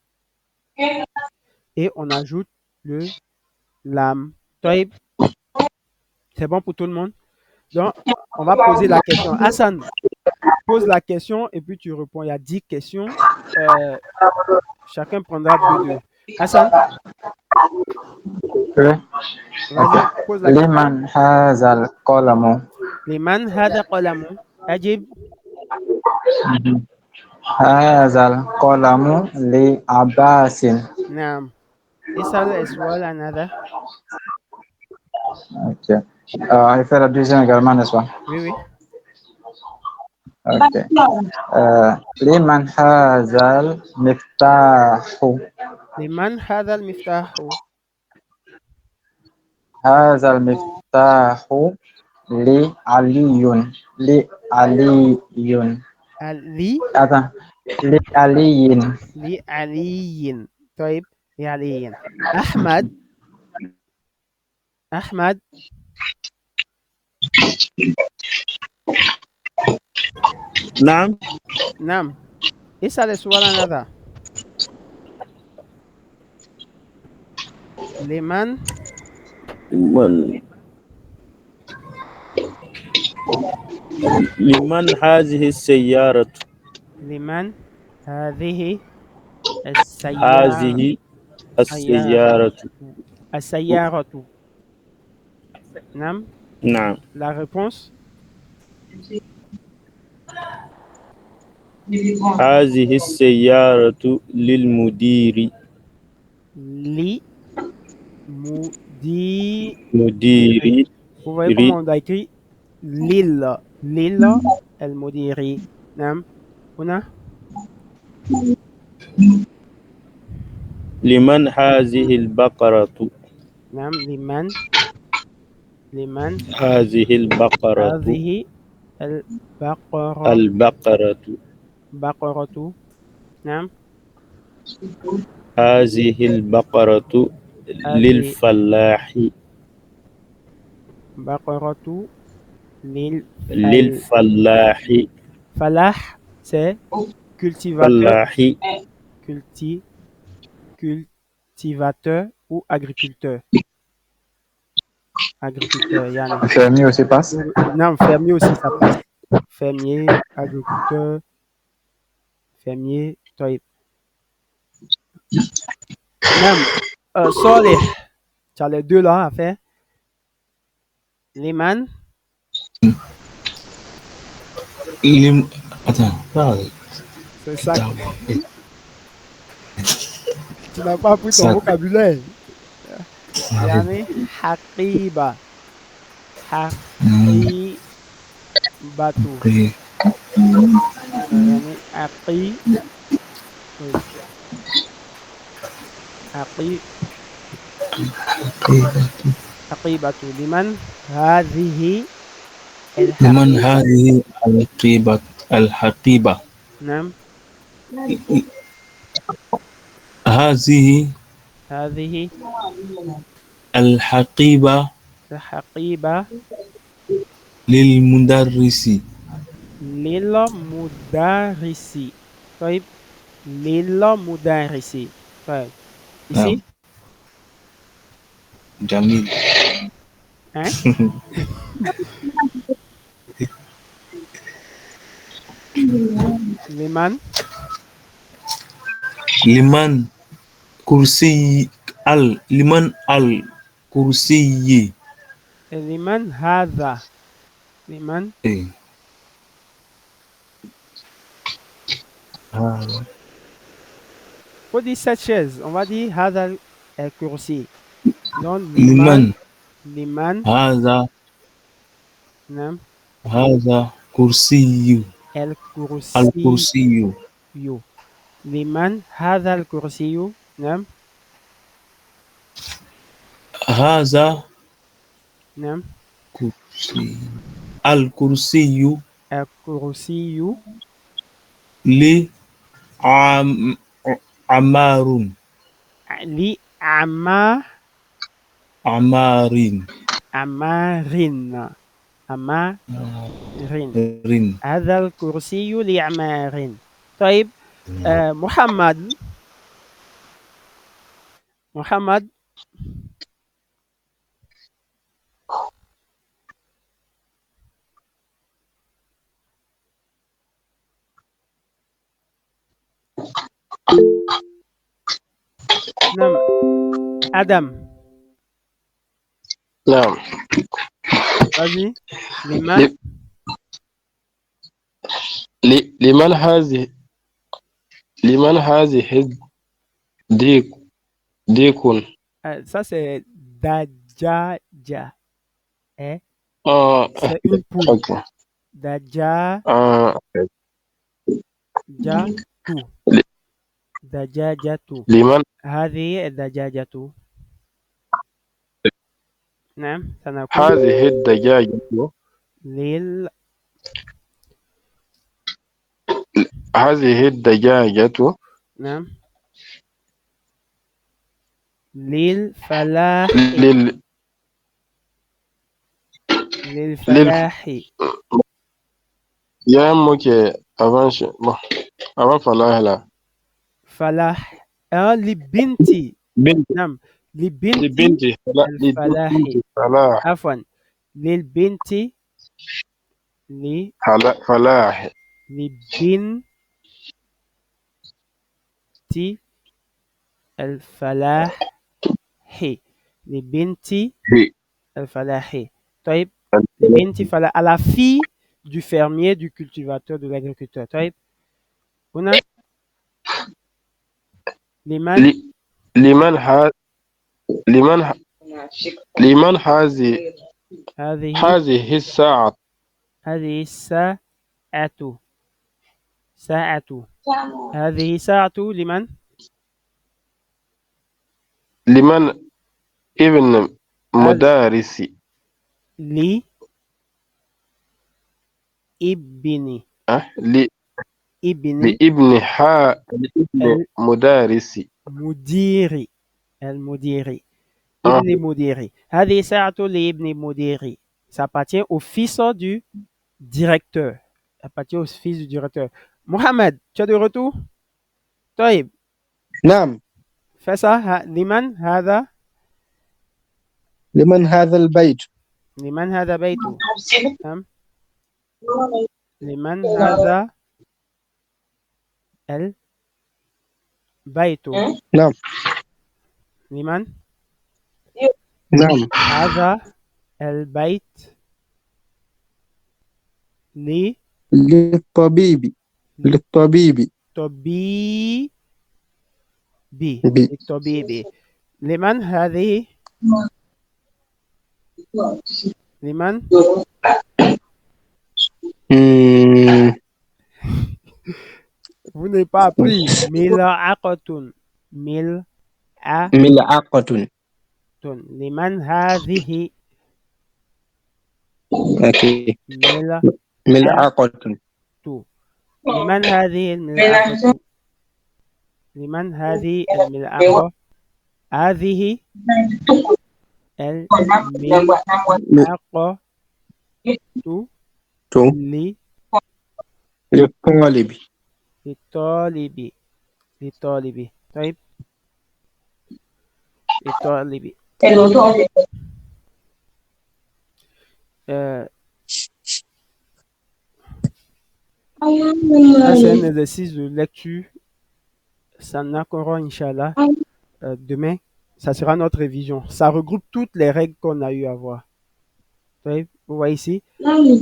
et on ajoute le lam. C'est bon pour tout le monde? Donc, on va poser la question. Hassan, pose la question et puis tu réponds. Il y a 10 questions. Chacun prendra 2. Hassan? Vas-y, pose la question. Liman hazal qalamu. Liman hada qalamu. Ajib. Hazal qalamu li Abbasin. Naam. Isal eswal another. Ok. Il fait la deuxième également, n'est-ce pas? Oui. Ok. Liman hazal miftahu. Liman hada al-miftahu. Hazal miftahu li aliyun. Li aliyun. Attends. Li aliyin. Li aliyin. طيب لعلي. أحمد. نعم. اسأل السؤال هذا. لمن هذه السيارة؟ لمن هذه السيارة. نعم. La réponse. هذه السيارة للمدير. مديري. Vous voyez comment on a écrit Lil المديري. نعم. هنا. لمن هذه البقرة؟ نعم. لمن هذه البقرة؟ هذه البقرة. نعم. هذه البقرة للفلاح. بقرة للفلاح. فلاح c'est cultivateur. Cultivateur ou agriculteur. Yani. Fermier aussi passe? Non, fermier aussi ça passe. Fermier, agriculteur, fermier, طيب. Même Soleh, tu as les 2 là à faire. Liman. Attends, C'est ça. tu n'as pas appris ton vocabulaire. Yani haqiba. Haqibatu. Yani haqibatu. Liman hadhihi لمن هذه الحقيبة نعم هذه الحقيبة للمدرس طيب للمدرس طيب ici جميل hein لمن كرسي لمن الكرسي لمن هذا لمن faut dire cette chaise on va dire هذا الكرسي donc لمن هذا نعم هذا كرسي الكرسي لمن هذا الكرسي نعم هذا نعم كرسي الكرسي لعمار عمارين هذا الكرسي لعمار طيب محمد نعم Adam نعم vas-y لمن لمن هذه ديكون ça c'est Dajaja c'est une poule okay. دجاجة لمن هذه الدجاجة نعم سنقول هذه الدجاجة هذه الدجاجة نعم للفلاح يا موكي avant فلاح لا فلاح لبنتي نعم لبنتي الفلاح عفوا للبنت فلاح لبنتي الفلاح لبنتي الفلاح طيب لبنتي فلاح à la fille du fermier du cultivateur de l'agriculteur طيب هنا لمن هذه الساعة هذه ساعة لمن ابن مدارسي لابن لابن مدارسي المديري ابن مديري هذه ساعة لابن مديري ça appartient au fils du directeur Mohamed tu es de retour طيب نعم fais ça لمن هذا البيت لمن هذا بيته نعم لمن هذا البيت نعم لمن نعم هذا البيت للطبيب B. B. للطبيب. لمن هذه؟ لمن؟ Vous n'avez pas appris. ملعقة. ملعقة. ملعقة. لمن هذه؟ أوكي. ملعقة. ملعقة. لمن هذه الملعقة؟ لمن هذه الملعقة؟ هذه الملعقة للطالب. للطالب. طيب. للطالب. Ça, c'est un exercice de lecture. Ça n'accordera, Inch'Allah. Demain, ça sera notre révision. Ça regroupe toutes les règles qu'on a eu à voir. Vous voyez ici.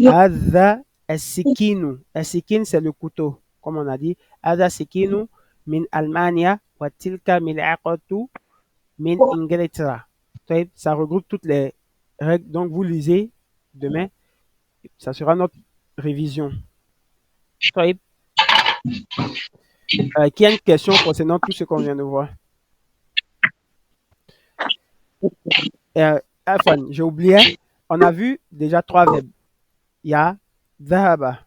Hadha as-sikinu. As-sikin, c'est le couteau. Comme on a dit. Hadha sikinu min Allemagne wa tilka mil'aqatu min Inglaterra. Ça regroupe toutes les règles. Donc, vous lisez demain. Ça sera notre révision. Qui a une question concernant tout ce qu'on vient de voir? J'ai oublié. On a vu déjà 3 verbes. Il y a dhahaba.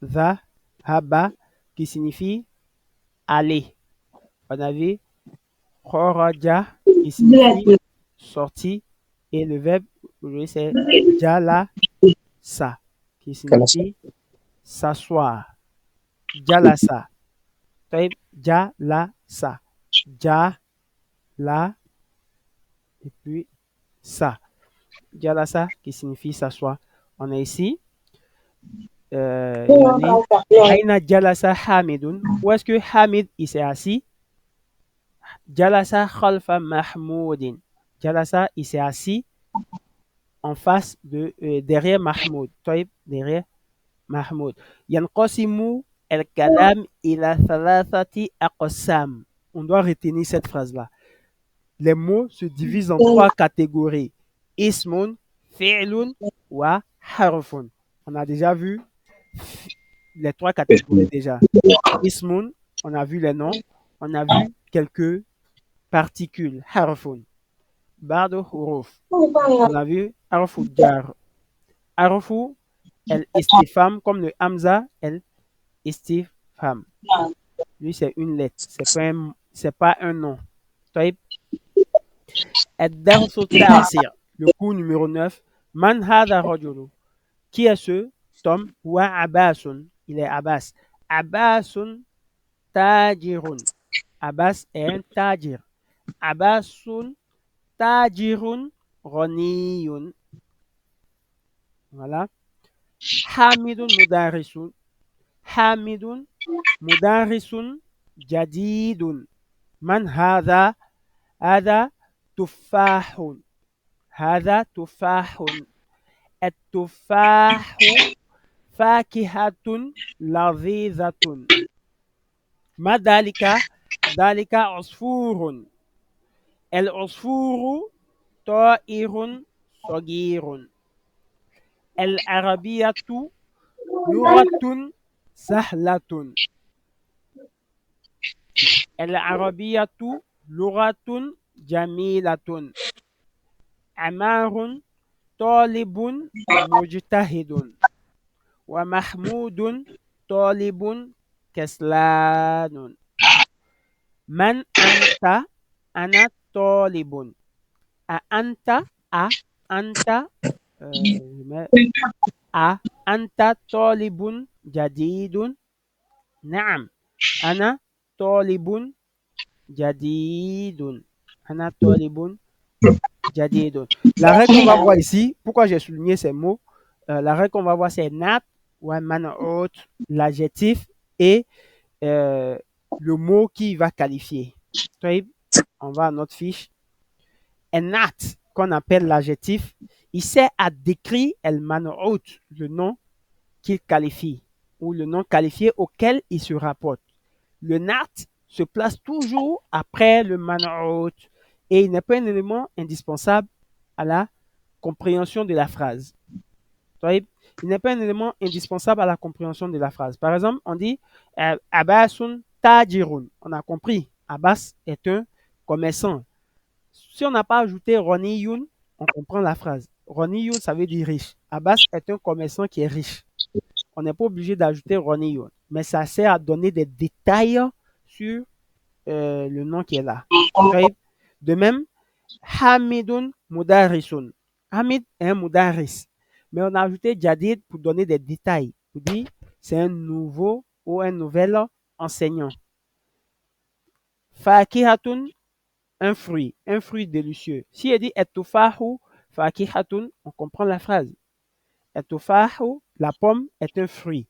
Dhahaba qui signifie aller. On a vu khoraja qui signifie sorti. Et le verbe, c'est jalasa qui signifie s'asseoir. Jalasa. Jalasa. Jala. Et puis ça. Jalasa qui signifie s'asseoir. On est ici. Aina jalasa Hamidun. Où est-ce que Hamid il s'est assis? Jalasa khalfa Mahmoudin. Jalasa il s'est assis en face de derrière Mahmoud. Derrière Mahmoud. Yanqasimu al-kalam ila thalathati aqsam. On doit retenir cette phrase-là. Les mots se divisent en 3 catégories. Ismun, fi'lun, wa harfun. On a déjà vu les 3 catégories déjà. Ismun, on a vu les noms. On a vu quelques particules. Harfun. Ba'du huruf. On a vu harfu jar. Harfu el-istifham, comme le hamza el-istifham. Lui, c'est une lettre. C'est pas un nom. Le cours numéro 9. Man hada rajulu. Qui est ce Tom? Wa Abbasun. Il est Abbas. Abbasun tajirun. Abbas est un tajir. Abbasun tajirun ghaniyun. Voilà. Hamidun mudarisun. Hamidun mudarisun jadidun. Man hada? هذا تفاح. هذا تفاح. التفاح فاكهة لذيذة. ما ذلك؟ ذلك عصفور. العصفور طائر صغير. العربية لغة سهلة. العربية لغة جميلة. عمار طالب مجتهد. ومحمود طالب كسلان. من أنت؟ أنا طالب. أنت؟ أنت أنت طالب جديد؟ نعم أنا طالب جديد. أنا طالب جديد. La règle qu'on va voir ici, pourquoi j'ai souligné ces mots, la règle qu'on va voir c'est nat, wa man'ut, l'adjectif et le mot qui va qualifier. On va à notre fiche. Un nat, qu'on appelle l'adjectif, il sert à décrire el man'ut, le nom qu'il qualifie ou le nom qualifié auquel il se rapporte. le nat se place toujours après le man'out et il n'est pas un élément indispensable à la compréhension de la phrase. Il n'est pas un élément indispensable à la compréhension de la phrase. Par exemple, on dit Abbasun tajirun. On a compris. Abbas est un commerçant. Si on n'a pas ajouté Roniyun, on comprend la phrase. Roniyun, ça veut dire riche. Abbas est un commerçant qui est riche. On n'est pas obligé d'ajouter Roniyun, mais ça sert à donner des détails sur le nom qui est là. De même, Hamidun Mudarisun. Hamid est un Mudaris. Mais on a ajouté Jadid pour donner des détails. Pour dire c'est un nouveau ou un nouvel enseignant. Fakihatun, un fruit délicieux. Si elle dit Etufahu Fakihatun, on comprend la phrase. Etufahu, la pomme est un fruit.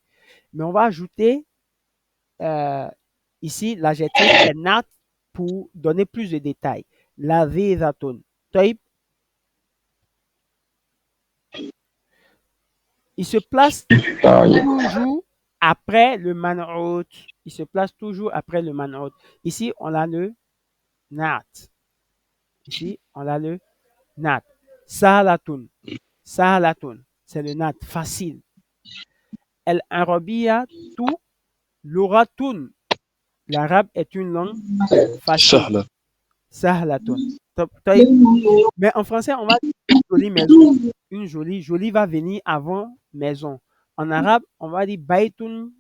Mais on va ajouter ici l'adjectif nat pour donner plus de détails. La Vezatun. Il se place toujours après le man'out. Il se place toujours après le man'out. Ici, on a le nat. Ici, on a le nat. Salatun. Salatun. C'est le nat. Facile. El Arabia tu Luratun. L'arabe est une langue facile. Sahlatun. Mais en français, on va dire une jolie maison. Une jolie. Jolie va venir avant maison. En arabe, on va dire Baitun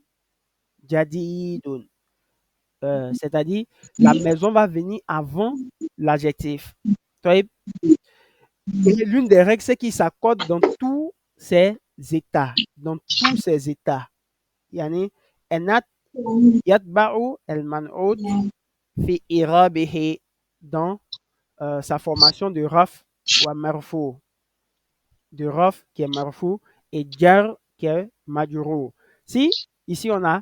Jadidun. C'est-à-dire, la maison va venir avant l'adjectif. Et l'une des règles, c'est qu'il s'accorde dans tous ces états. Dans tous ces états. Yani, enat yatba'u el-man'ud fi irabihi dans sa formation de raf ou marfou. De raf qui est marfou et jar qui est majrou. Si, ici on a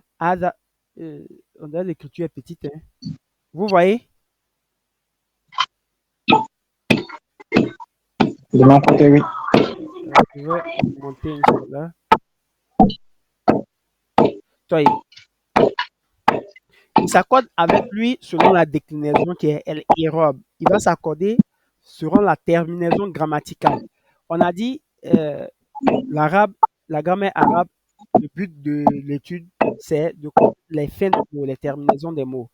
on a l'écriture petite. Hein. Vous voyez? De mon côté, oui. Je vais monter une chose là. Il s'accorde avec lui selon la déclinaison qui est el-irob. Il va s'accorder selon la terminaison grammaticale. On a dit l'arabe, la grammaire arabe, le but de l'étude, c'est de les fins de mots, les terminaisons des mots.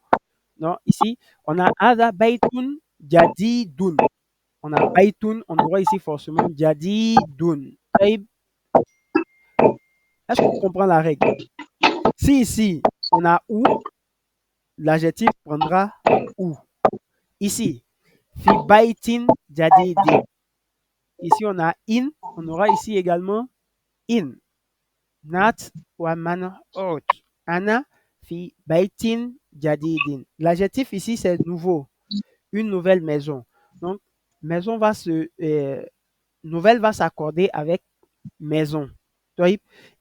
Non, ici, on a ada baitun jadidun. On a baitun, on aura ici forcément jadidun. Est-ce qu'on comprend la règle? Si ici, on a ou, l'adjectif prendra ou. Ici, fi baitin jadidin. Ici, on a in, on aura ici également in. Nat wa man out. Ana fi baitin jadidin. L'adjectif ici, c'est nouveau. Une nouvelle maison. Donc, maison va nouvelle va s'accorder avec maison.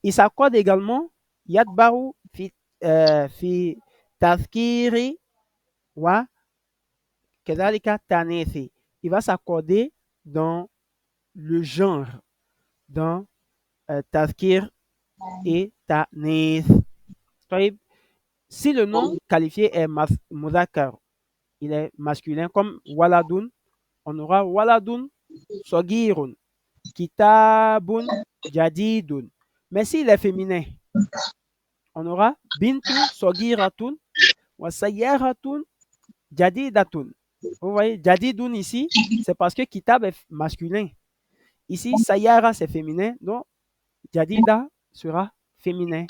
Il s'accorde également yadbaru fi tazkiri wa kedalika tanethi. Il va s'accorder dans le genre, dans tazkir et taneth. Si le nom qualifié est mudhakar, il est masculin comme waladun, on aura waladun sogirun, kitabun jadidun. Mais s'il est féminin, on aura bintu sogiratun wa sayyaratun jadidatun. Vous voyez, jadidun ici, c'est parce que kitab est masculin. Ici, sayyara c'est féminin, donc jadida sera féminin.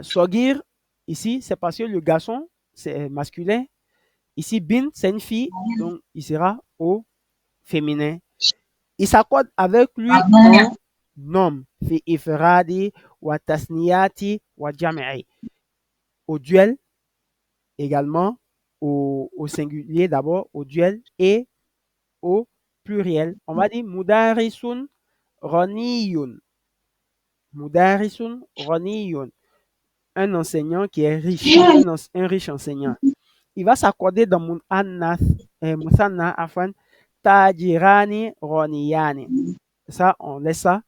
Sogir, ici, c'est parce que le garçon, c'est masculin. Ici, bin, c'est une fille, donc il sera au féminin. Il s'accorde avec lui en nom, fi ifradi wa tasniyati wa jam'i. Au duel, également, au singulier d'abord, au duel et au pluriel. On va dire mudarisun roniyun. Mudarisun roniyun. Un enseignant qui est riche, un riche enseignant. Il va s'accorder dans Musanna afan tajirani roniyani. Ça, on laisse ça.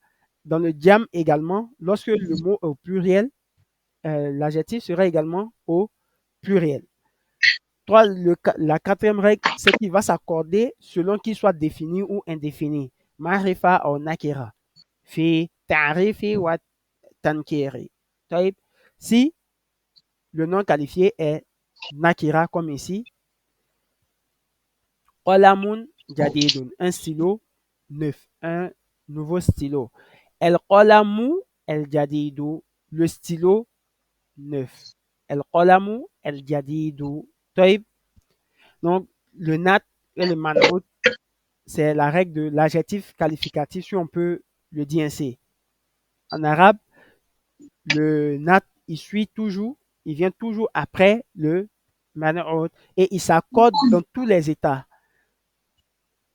Dans le diam également, lorsque le mot est au pluriel, l'adjectif sera également au pluriel. Toi, la quatrième règle, c'est qu'il va s'accorder selon qu'il soit défini ou indéfini. Marifa ou nakira. Fi ta'rifi wa tankiri. Si le nom qualifié est nakira, comme ici, qalamun jadidun, un stylo neuf, un nouveau stylo. El qalamu el jadidu, le stylo neuf. El qalamu el jadidu. Donc, le nat et le man'ut, c'est la règle de l'adjectif qualificatif, si on peut le dire ainsi. En arabe, le nat, il vient toujours après le man'ut et il s'accorde dans tous les états.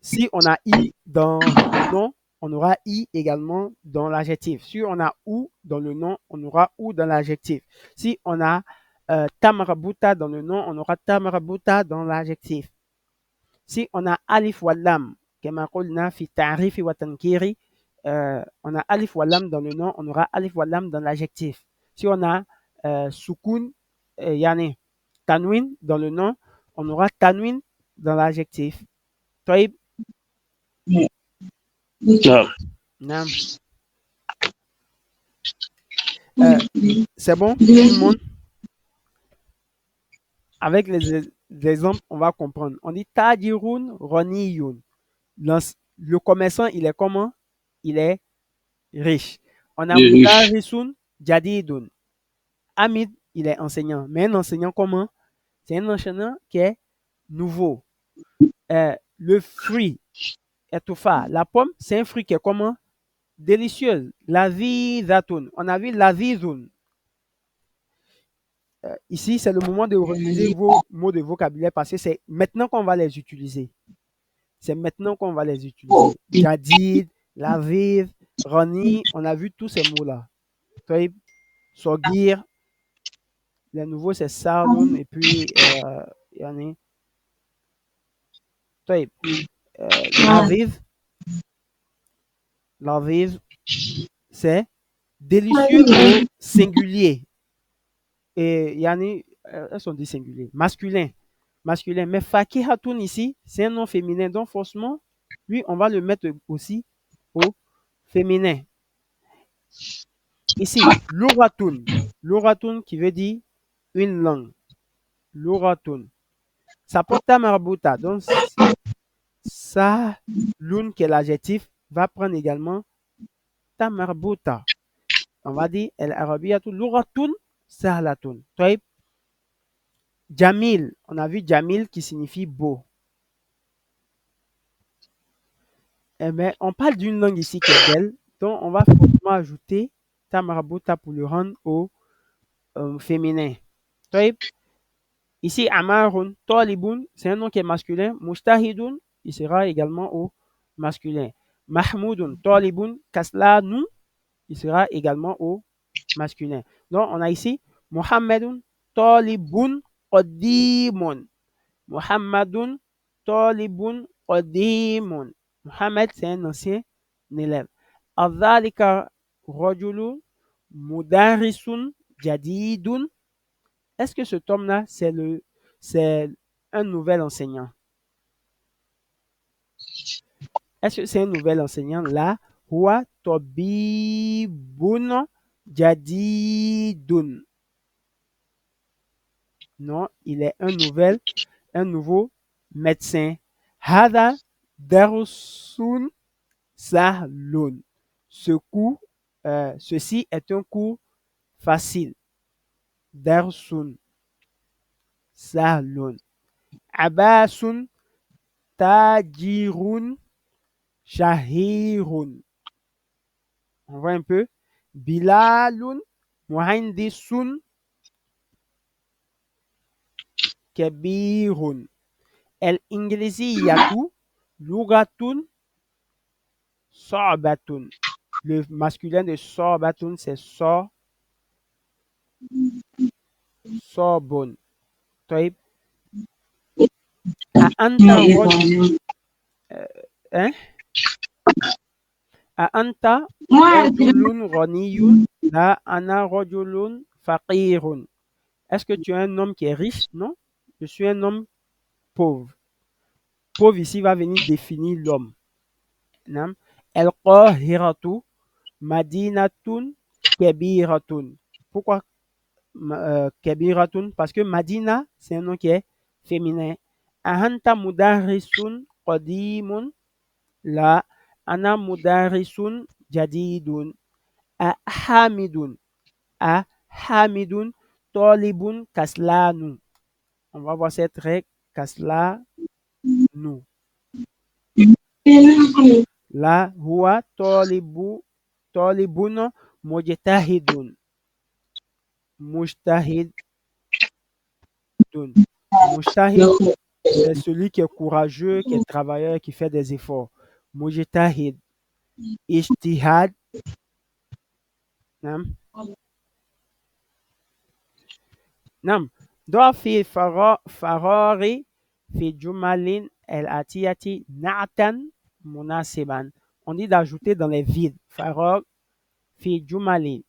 Si on a i dans le nom, on aura i également dans l'adjectif. Si on a ou dans le nom, on aura ou dans l'adjectif. Si on a tamarabuta dans le nom, on aura tamarabuta dans l'adjectif. Si on a alif wa lam, كما قلنا في التعريف والتنكير, on a alif wa lam dans le nom, on aura alif wa lam dans l'adjectif. Si on a sukun, yani tanwin dans le nom, on aura tanwin dans l'adjectif. طيب. نعم. C'est bon, tout le monde? Avec les exemples, on va comprendre. On dit tajirun roniyun. Le commerçant, il est comment? Il est riche. On a mudarisun jadidun. Hamid, il est enseignant. Mais un enseignant comment? C'est un enseignant qui est nouveau. Le fruit est tufa. La pomme, c'est un fruit qui est comment? Délicieuse. La zatoun. On a vu la zizun. Ici, c'est le moment de utiliser vos mots de vocabulaire parce que c'est maintenant qu'on va les utiliser. C'est maintenant qu'on va les utiliser. Jadid, laviv, rani, on a vu tous ces mots-là. Sogir, les nouveaux c'est saloun et puis yani. Laviv, c'est délicieux au singulier. Et yani, elles sont des singuliers. Masculin. Mais Fakihatoun ici, c'est un nom féminin. Donc, forcément, lui, on va le mettre aussi au féminin. Ici, Louratoun. Louratoun qui veut dire une langue. Louratoun. Ça porte à marbuta. Donc, ça, l'un qui est l'adjectif, va prendre également ta marbuta. On va dire, el arabiyatou Louratoun sahlatoun. Jamil, on a vu Jamil qui signifie beau. Eh bien, on parle d'une langue ici qui est belle, donc on va forcément ajouter Tamarabuta pour le rendre au féminin. Ici, Amarun, Talibun, c'est un nom qui est masculin. Mustahidun, il sera également au masculin. Mahmoudun, Talibun, Kaslanu, il sera également au masculin. Donc, on a ici Muhammadun, Talibun, Qadimun. Muhammadun talibun qadimun. Muhammad, c'est un ancien élève. Adhalika rajulun mudarisun jadidun. Est-ce que ce tome-là, c'est un nouvel enseignant? Est-ce que c'est un nouvel enseignant? Là, huwa tabibun jadidun. Non, il est un nouveau médecin. Hada darusun sahlun. Ceci est un cours facile. Darsun sahlun. Abasun tajirun shahirun. On voit un peu. Bilalun muhandisun kabirun. El-Inglisiyatu lugatun sorbatun. Le masculin de sorbatun, c'est sorbonne. Anta rajulun ghaniyun la ana rajulun faqirun. Est-ce que tu es un homme qui est riche? Non, je suis un homme pauvre. Pauvre ici va venir définir l'homme. Nam. El-Qahiratu Madinatun Kebiratun. Pourquoi Kebiratun? Parce que Madina, c'est un nom qui est féminin. Ahanta Mudarisun Qadimun. La Ana Mudarisun Jadidun. Ahamidun. Ahamidun Tolibun Kaslanu. On va voir cette règle. Kaslanu. La huwa tolibun mujtahidun. Mujtahidun. Mujtahid, c'est celui qui est courageux, qui est travailleur, qui fait des efforts. Mujtahid. Ijtihad. Nam. Nam. Do fi farari fi jumalin el atiyati na'tan munasiban. On dit d'ajouter dans les vides. Farag fi jumalin.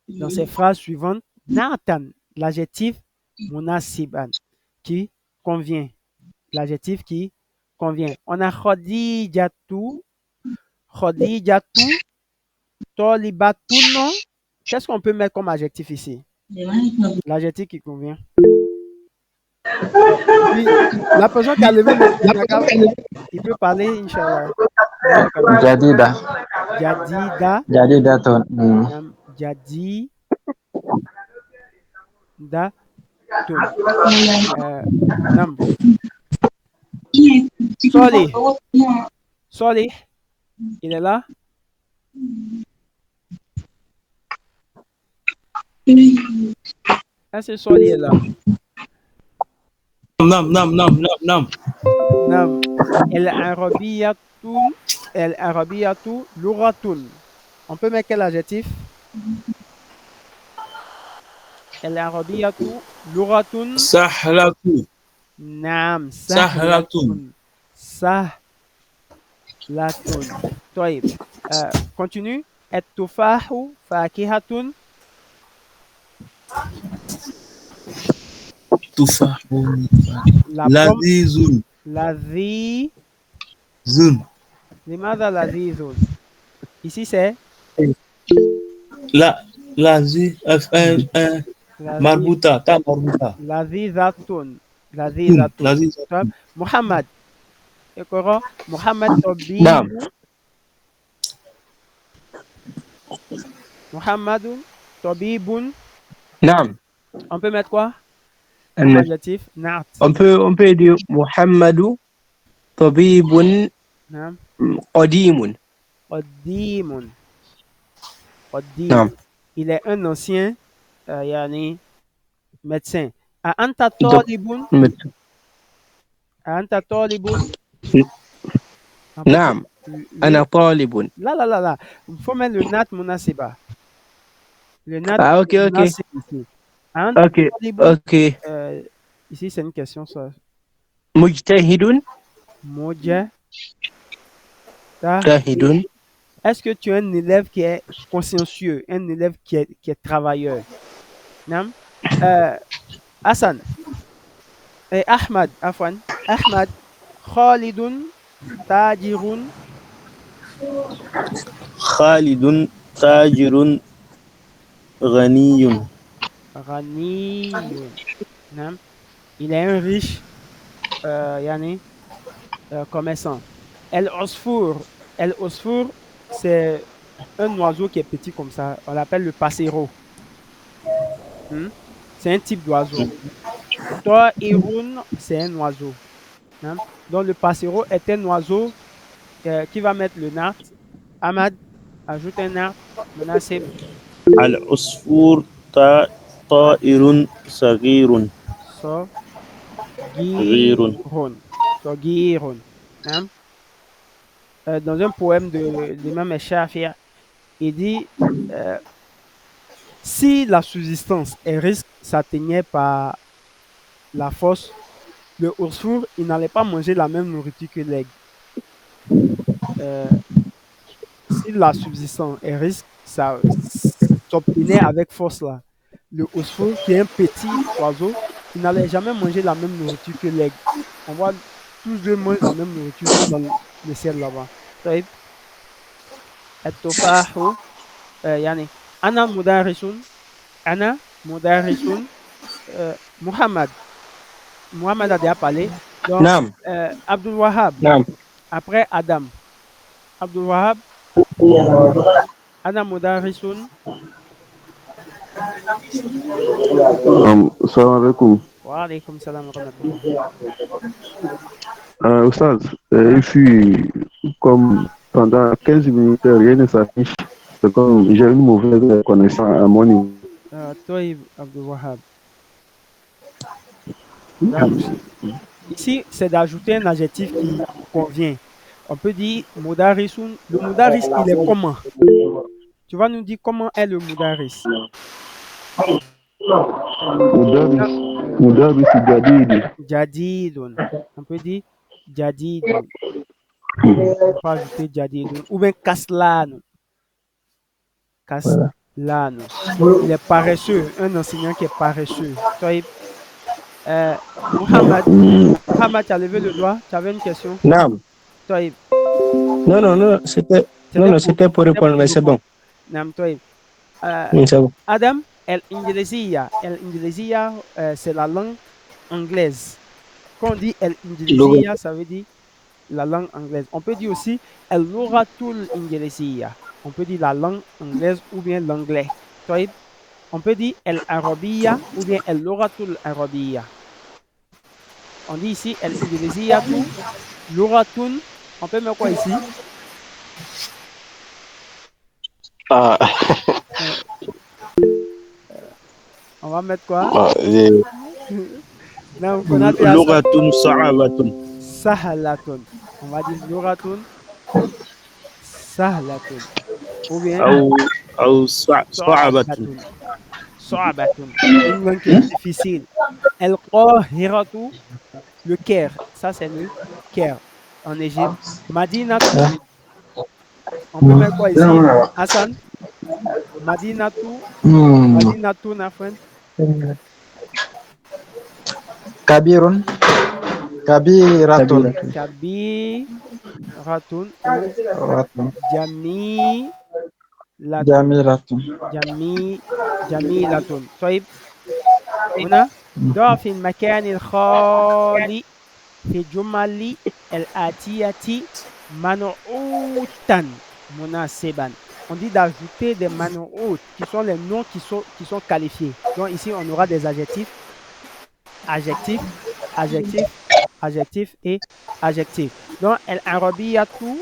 Dans ces phrases suivantes, na'tan, l'adjectif munasiban, qui convient. L'adjectif qui convient. On a Khadijatu, Tolibatun. Qu'est-ce qu'on peut mettre comme adjectif ici? L'adjectif qui convient. Puis, la personne qui a levé le caméra, il peut parler, Inch'Allah. Jadida. Jadida. Jadidatun. Jadidatun. Nam. Solih, il est là? Est-ce que Solih est là? Nam. Nam. El-Arabiyatu Luratun. On peut mettre quel adjectif? El-Arabiyatu Luratun. Sahlatu. Nam. Sahlatun. Sahlatun. Toïb. Continue. Et-Tufahu Fakihatun. Tufahun. La pomme. Lazizun. Lazizun. Limada lazizun. Ici c'est marbuta, ta marbuta. lazizatun. Lazizatun. Muhammad. Ekoro. Muhammad Tobibu. Naam. Muhammadun Tobibun. Naam. On peut mettre quoi? Comme adjectif. Naat. On peut dire Muhammadu Tabibun Naam. Qadimun. Qadimun. Naam. Il est un ancien yani, médecin. Anta talibun. Anta talibun. Naam. Ana talibun. Là. Il faut mettre le nat munasiba. Le nat. Ok. Ici. Anta talibun. Ok. Ici, c'est une question, ça. Mujtahidun. Mujtahidun. Est-ce que tu es un élève qui est consciencieux, un élève qui est travailleur? Non? Hassan. Ahmad, Afwan. Ahmad. Khalidun. Tajirun. Khalidun tajirun ghaniyun. Ghaniyun. Non? Il est un riche yani, commerçant. El-Osfour, c'est un oiseau qui est petit comme ça. On l'appelle le passero. C'est un type d'oiseau. Ta'irun, c'est un oiseau. Donc le passero est un oiseau qui va mettre le nat. Ahmad, ajoute un nat. Munasib. Al-usfur ta'irun saghirun. Sagirun. Dans un poème de l'imam Shafi'i, il dit si la subsistance et risque s'atteignait par la force, le oursour, il n'allait pas manger la même nourriture que l'aigle. Si la subsistance et risque s'obtenait avec force là, le osfo, qui est un petit oiseau, il n'allait jamais manger la même nourriture que l'aigle. On voit tous deux mangent la même nourriture dans le ciel là-bas. طيب التفاح يعني أنا مدرس Muhammad. Muhammad a déjà parlé. Donc, نعم Abdul Wahab. نعم Après Adam. Abdul Wahab. Ana mudarrisun. Salam alaikum. Wa alaykum salam wa rahmatullah. Oustaz, je suis comme pendant 15 minutes, rien ne s'affiche. C'est comme j'ai une mauvaise connexion à mon niveau. Toïb Abdul Wahab. Donc, ici, c'est d'ajouter un adjectif qui convient. On peut dire mudarrisun. Le mudarris, il est comment? Tu vas nous dire comment est le mudarris. Mudarris jadid. Jadidun. On peut dire jadidun. On peut ajouter jadidun. Ou bien kaslan. Kaslan. Il est paresseux. Un enseignant qui est paresseux. Toïb. Mohamed, tu as levé le doigt. Tu avais une question? نعم Toïb. Non, c'était pour répondre, mais c'est bon. Nam Toïb. C'est bon. Adam, el-Inglesia, c'est la langue anglaise. Quand on dit el-Inglesia, ça veut dire la langue anglaise. On peut dire aussi el-Lughatul Inglesia. On peut dire la langue anglaise ou bien l'anglais. Toïb. On peut dire el-Arabiya ou bien el-Lughatul Arabiya. On dit ici el-Inglesia tout, Lughatun. On peut mettre quoi ici? On va mettre quoi? Non, Lughatun sa'abatun. Sahalatun. On va dire Lughatun Sahalatun. Ou bien Ou sa'abatun. Sa'abatun. Une langue qui est difficile. El-Qahiratu, le Caire. Ça, c'est le Caire en Égypte. Madinatu. On peut mettre quoi ici? Hassan? Madinatu. Madinatu, Nafan. Kabiratun. Kabiratun. Jamilatun. طيب هنا ضع في المكان الخالي في الجمل الآتية منعوتا مناسبا. On dit d'ajouter des man'out qui sont les noms qui sont qualifiés. Donc ici on aura des adjectifs et adjectifs. Donc el-arabiyatu,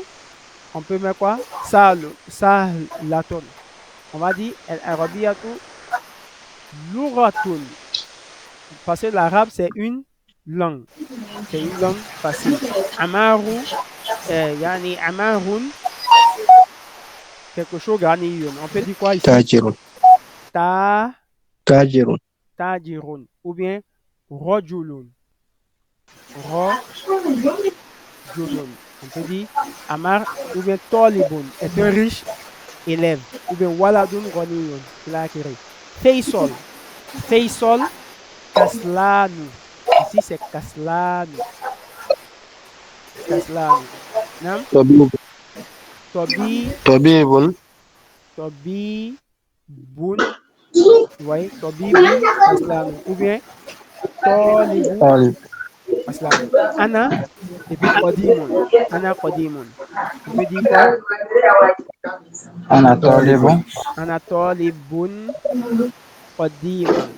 on peut mettre quoi? Salatun. On va dire el-arabiyatu lughatun. Parce que l'arabe, c'est une langue. C'est une langue facile. Amaru, yani amarun, quelque chose ganiyun. On peut dire quoi ici? Tajirun. Tajirun. Ou bien rajulun. Rajulun. On peut dire Amar ou bien Tolibun est un riche élève. Ou bien Waladun Ghaniyun. Faisal. Kaslanu. Ici c'est Kaslanu. Non? Tobibun. Oui, Tobibun Kaslanu. Ou bien Tolibun Kaslanu. Ana et puis Qadimun. Ana Qadimun. On peut dire quoi? Anatolibun Qadimun.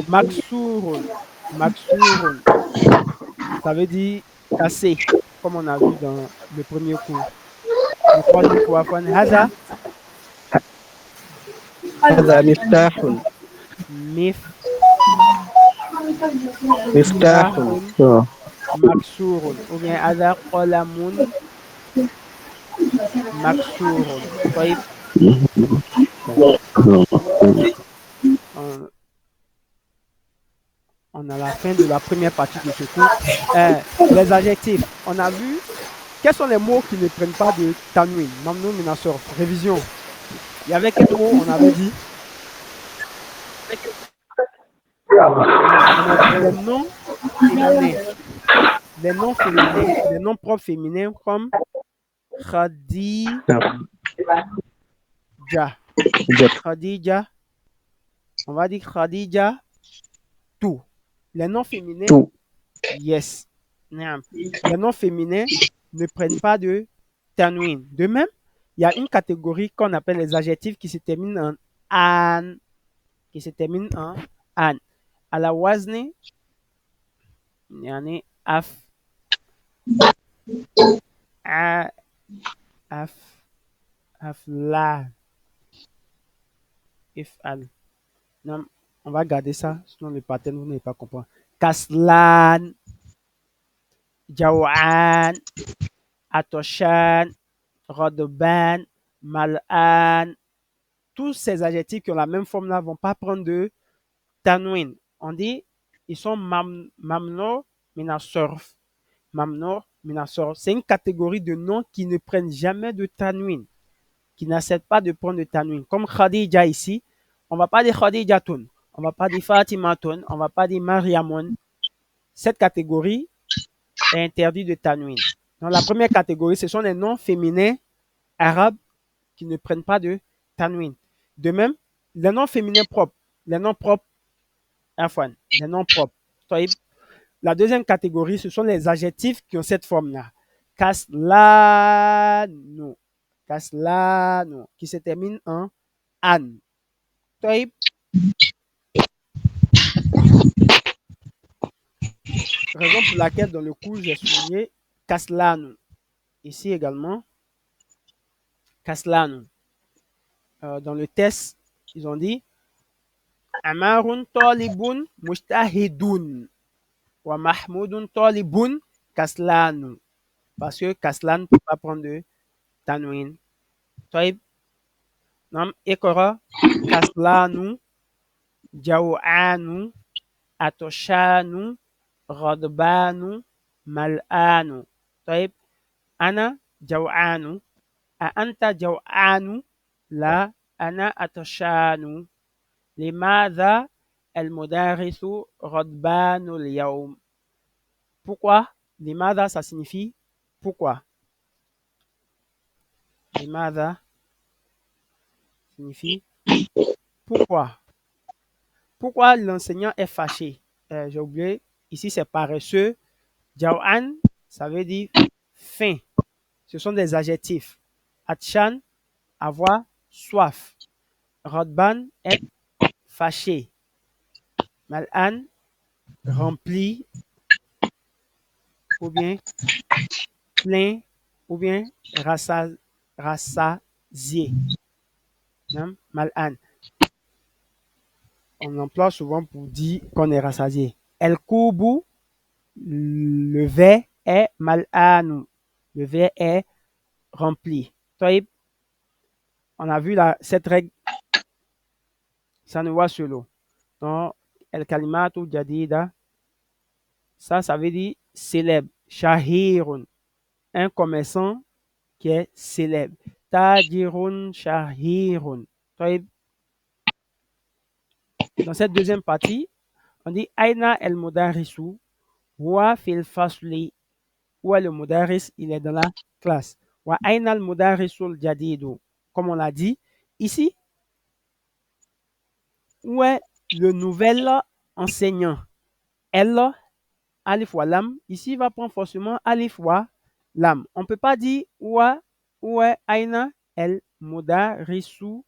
Maksurun. Ça veut dire cassé, comme on a vu dans le premier cours. Le troisième cours, Haza. Miftahun. Maksurun. Ou bien Haza Qalamun Maksurun. On a la fin de la première partie de ce cours. Les adjectifs. On a vu quels sont les mots qui ne prennent pas de tanwin. Mamnoun Minassor. Révision. Il y avait quel mot on avait dit? On a dit les noms féminins, les noms propres féminins comme Khadija, Khadija, on va dire Khadija, tout. Les noms féminins, Tout. yes. Naam. Les noms féminins ne prennent pas de tanwin. De même, il y a une catégorie qu'on appelle les adjectifs qui se terminent en an, qui se terminent en an. À la wazni, yani af, a, af, afla, ifal. Non, on va garder ça, sinon le pattern, vous n'allez pas comprendre. Kaslan, jawan, atoshan, rodban, mal'an. Tous ces adjectifs qui ont la même forme là ne vont pas prendre de tanwin. On dit, ils sont mamno minasurf. Mamno minasurf. C'est une catégorie de noms qui ne prennent jamais de tanwin, qui n'acceptent pas de prendre de tanwin. Comme Khadija ici, on ne va pas dire Khadijatun, on ne va pas dire Fatimatun, on ne va pas dire Mariamun. Cette catégorie est interdite de tanwin. Donc la première catégorie, ce sont les noms féminins arabes qui ne prennent pas de tanwin. De même, les noms féminins propres, les noms propres, afwan, les noms propres. La deuxième catégorie, ce sont les adjectifs qui ont cette forme-là. Kaslanu, kaslanu, qui se termine en an. Taïb. Raison pour laquelle dans le cours, j'ai souligné kaslanu. Ici également, kaslanu. Dans le test, ils ont dit Amarun talibun mustahidun wa mahmudun talibun kaslanu. Parce que kaslan ne peut pas prendre de tanwin. Taïb. Nam ikra kaslanu jaw'anu atoshanu غضبان ملآن. طيب أنا جوعان أأنت جوعان لا أنا أتشان لماذا المدرس غضبان اليوم. Pourquoi? لماذا ça signifie pourquoi. لماذا signifie pourquoi. Pourquoi l'enseignant est fâché? J'ai oublié. Ici, c'est paresseux. Jaw'an, ça veut dire faim. Ce sont des adjectifs. Atshan, avoir soif. Rodban, être fâché. Mal'an, rempli, ou bien plein, ou bien rassasié. Mal'an. On emploie souvent pour dire qu'on est rassasié. El Kubu, le verre est mal'anu. Le verre est rempli. On a vu cette règle, ça nous voit sur l'eau. Donc, el kalimatu jadida, ça veut dire célèbre. Shahirun, un commerçant qui est célèbre. Tajirun shahirun. Dans cette deuxième partie, on dit Aina el mudarisu wa fil fasli. Où est le mudaris? Il est dans la classe. Wa aina al mudarisul jadidu. Comme on l'a dit, ici, où est le nouvel enseignant? El, alif wa lam. Ici, il va prendre forcément alif wa lam. On ne peut pas dire où est aina el mudarisu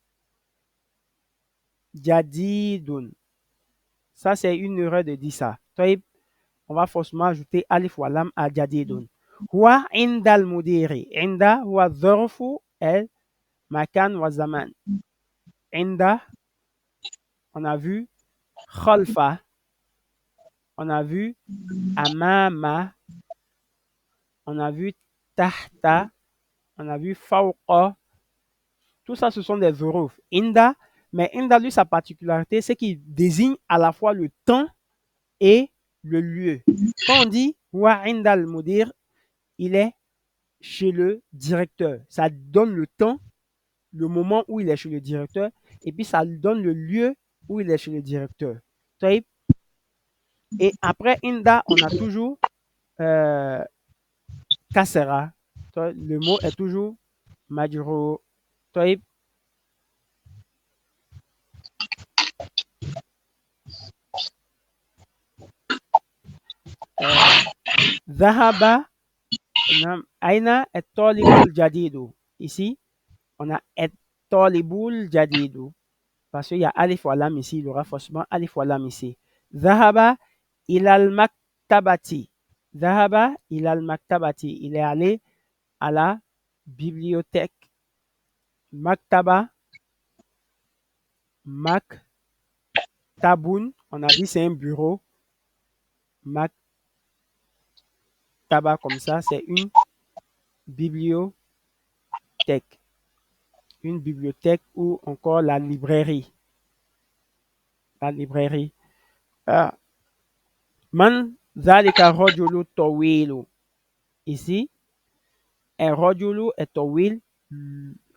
jadidun. Ça, c'est une erreur de dire ça. On va forcément ajouter alif wa lam à jadidun. Huwa inda al mudiri. Inda huwa dhorfu el makan wa zaman. Inda, on a vu khalfa, on a vu amama, on a vu tahta, on a vu fawqa. Tout ça, ce sont des dhuruf. Inda, mais inda, lui, sa particularité, c'est qu'il désigne à la fois le temps et le lieu. Quand on dit wa inda al mudir, il est chez le directeur. Ça donne le temps, le moment où il est chez le directeur, et puis ça donne le lieu ou il est chez le directeur. Taïb. Et après inda, on a toujours kasera. Le mot est toujours majrur. Taïb. Zahaba, aina at-talibul jadidu. Ici, on a at-talibul jadidu. Parce qu'il y a alif wa lam ici, il y aura forcément alif wa lam ici. Zahaba ilal maktabati. Zahaba ilal maktabati. Il est allé à la bibliothèque. Maktaba, maktabun, on a dit c'est un bureau. Maktaba comme ça, c'est une bibliothèque. Une bibliothèque ou encore la librairie. La librairie. Man zalika rajulu tawilu. Ici, un rajulu est tawil.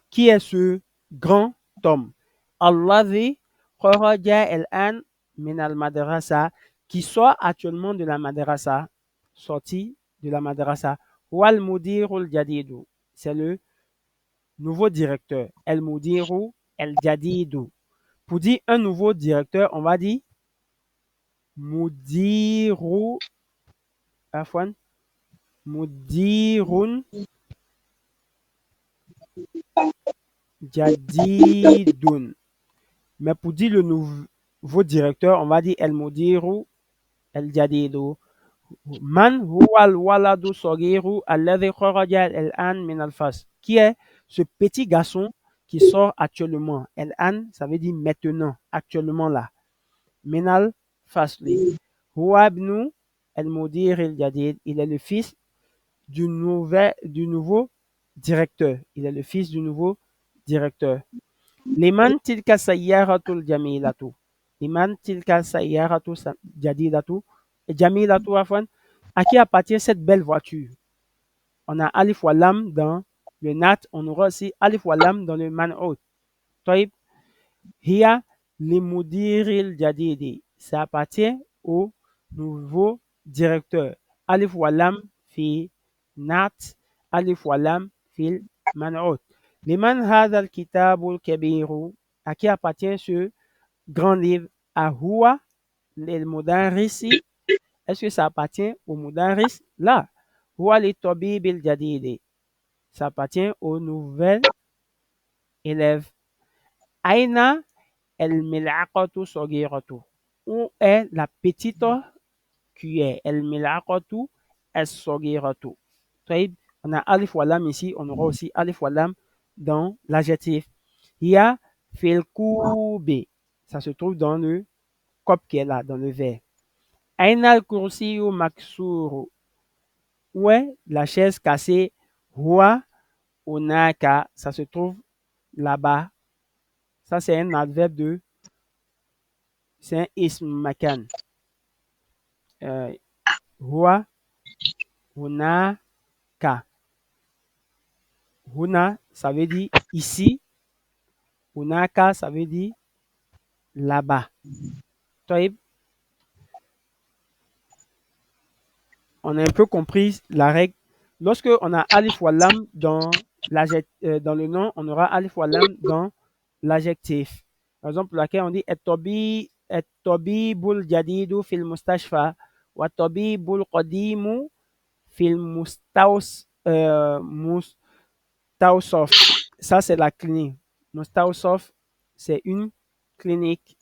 Qui est ce grand homme? Alladhi kharaja al-an min al-madrasa, qui sort actuellement de la madrasa, sorti de la madrasa. Wal mudirul jadidu, c'est le nouveau directeur. El mudiru el jadidu. Pour dire un nouveau directeur, on va dire mudiru afwan mudirun jadidun. Mais pour dire le nouveau directeur, on va dire el mudiru el jadidu. Man huwa al waladu sagiru alladhi kharaja al-an min al-fas. Qui est ce petit garçon qui sort actuellement? Al-an, ça veut dire maintenant, actuellement là. Min al-fasli. Huwa ibnu al-mudir al-jadid. Il est le fils du nouveau directeur. Il est le fils du nouveau directeur. Liman tilka sayyaratul jamilatu. Liman tilka sayyaratu jadidatu. Jamilatu afwan. À qui appartient cette belle voiture? On a alif wa lam dans le nat, on aura aussi alif wa lam dans le man'ut. Taïb. Hiya limudiril jadidi. Ça appartient au nouveau directeur. Alif wa lam fi nat, alif wa lam fil man'ut. Liman hadha al-kitabul kabiru. À qui appartient ce grand livre? Ahua lil mudarrisi. Est-ce que ça appartient au mudarris? Là. Huwa li tabibil jadidi. Ça appartient au nouvel élève. Aina el mil'aqatu sagiratu. Où est la petite cuillère? El mil'aqatu es sagiratu. On a alif wa lam ici, on aura aussi alif wa lam dans l'adjectif. Hiya fil kubi. Ça se trouve dans le cop qui est là, dans le verre. Aina al-kursiyu maksuru. Où est la chaise cassée? Huwa unaka. Ça se trouve là-bas. Ça, c'est un adverbe de. C'est un ism makan. Huwa unaka. Huna, ça veut dire ici. Unaka, ça veut dire là-bas. Taïb. On a un peu compris la règle. Lorsque on a alif wa lam dans le nom, on aura alif wa lam dans l'adjectif. Par exemple, laquelle on dit at-tabibul jadidu fil mustashfa wa tabibul qadimu fil mustawsaf. Ça, c'est la clinique. Mustawsaf, c'est une clinique.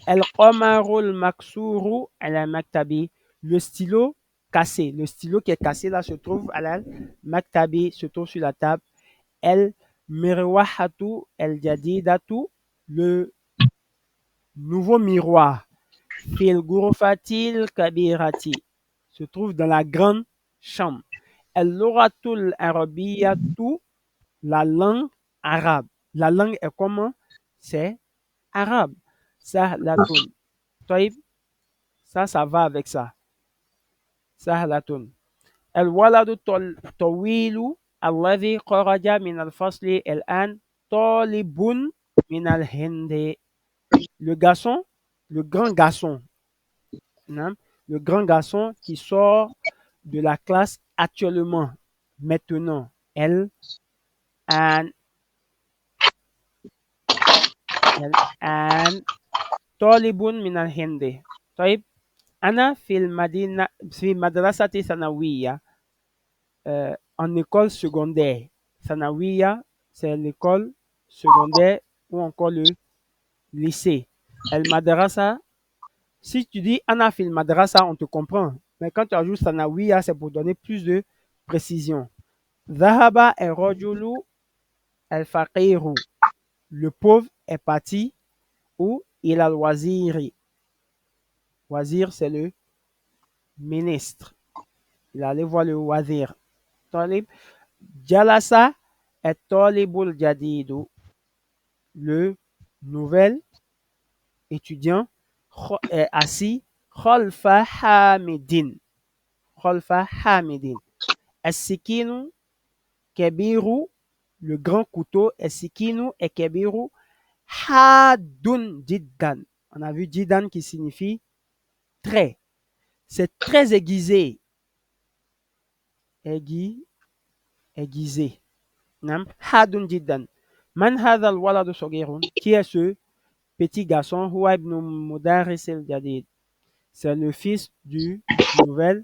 El-qamarul maksuru ala maktabi. Le stylo cassé. Le stylo qui est cassé là se trouve à la maktabi, se trouve sur la table. El-mirwahatu el-jadidatu. Le nouveau miroir. Fil ghurfatil kabirati. Se trouve dans la grande chambre. El-lughatul arabiyatu. La langue arabe. La langue est comment? C'est arabe. Sahlatun. Taïb. Ça va avec ça. Sahlatun. El waladu tawilu الذي خرج من الفصل الآن طالب من الهند. Le garçon, le grand garçon, hein, le grand garçon qui sort de la classe actuellement, maintenant. الآن الآن طالب من الهند. طيب أنا في المدينة في مدرسة ثانوية en école secondaire. Sanawiya, c'est l'école secondaire ou encore le lycée. El madrasa, si tu dis Ana fil madrasa, on te comprend. Mais quand tu ajoutes Sanawiya, c'est pour donner plus de précision. Zahaba el rajulu el faqiru. Le pauvre est parti où il a le waziri. Wazir, c'est le ministre. Il allait voir le wazir. Talib. Jalasa est talibul jadidu. Le nouvel étudiant est assis khalfa hamidin. Khalfa hamidin. As-sikinu kebiru. Le grand couteau. As-sikinu et kebiru. Hadun jiddan. On a vu jiddan qui signifie très. C'est très aiguisé. Aiguisé. Nam hadun jiddan. Man hadha al-waladu saghirun. Qui est ce petit garçon? Huwa ibn Mudaris al-Jadid. C'est le fils du nouvel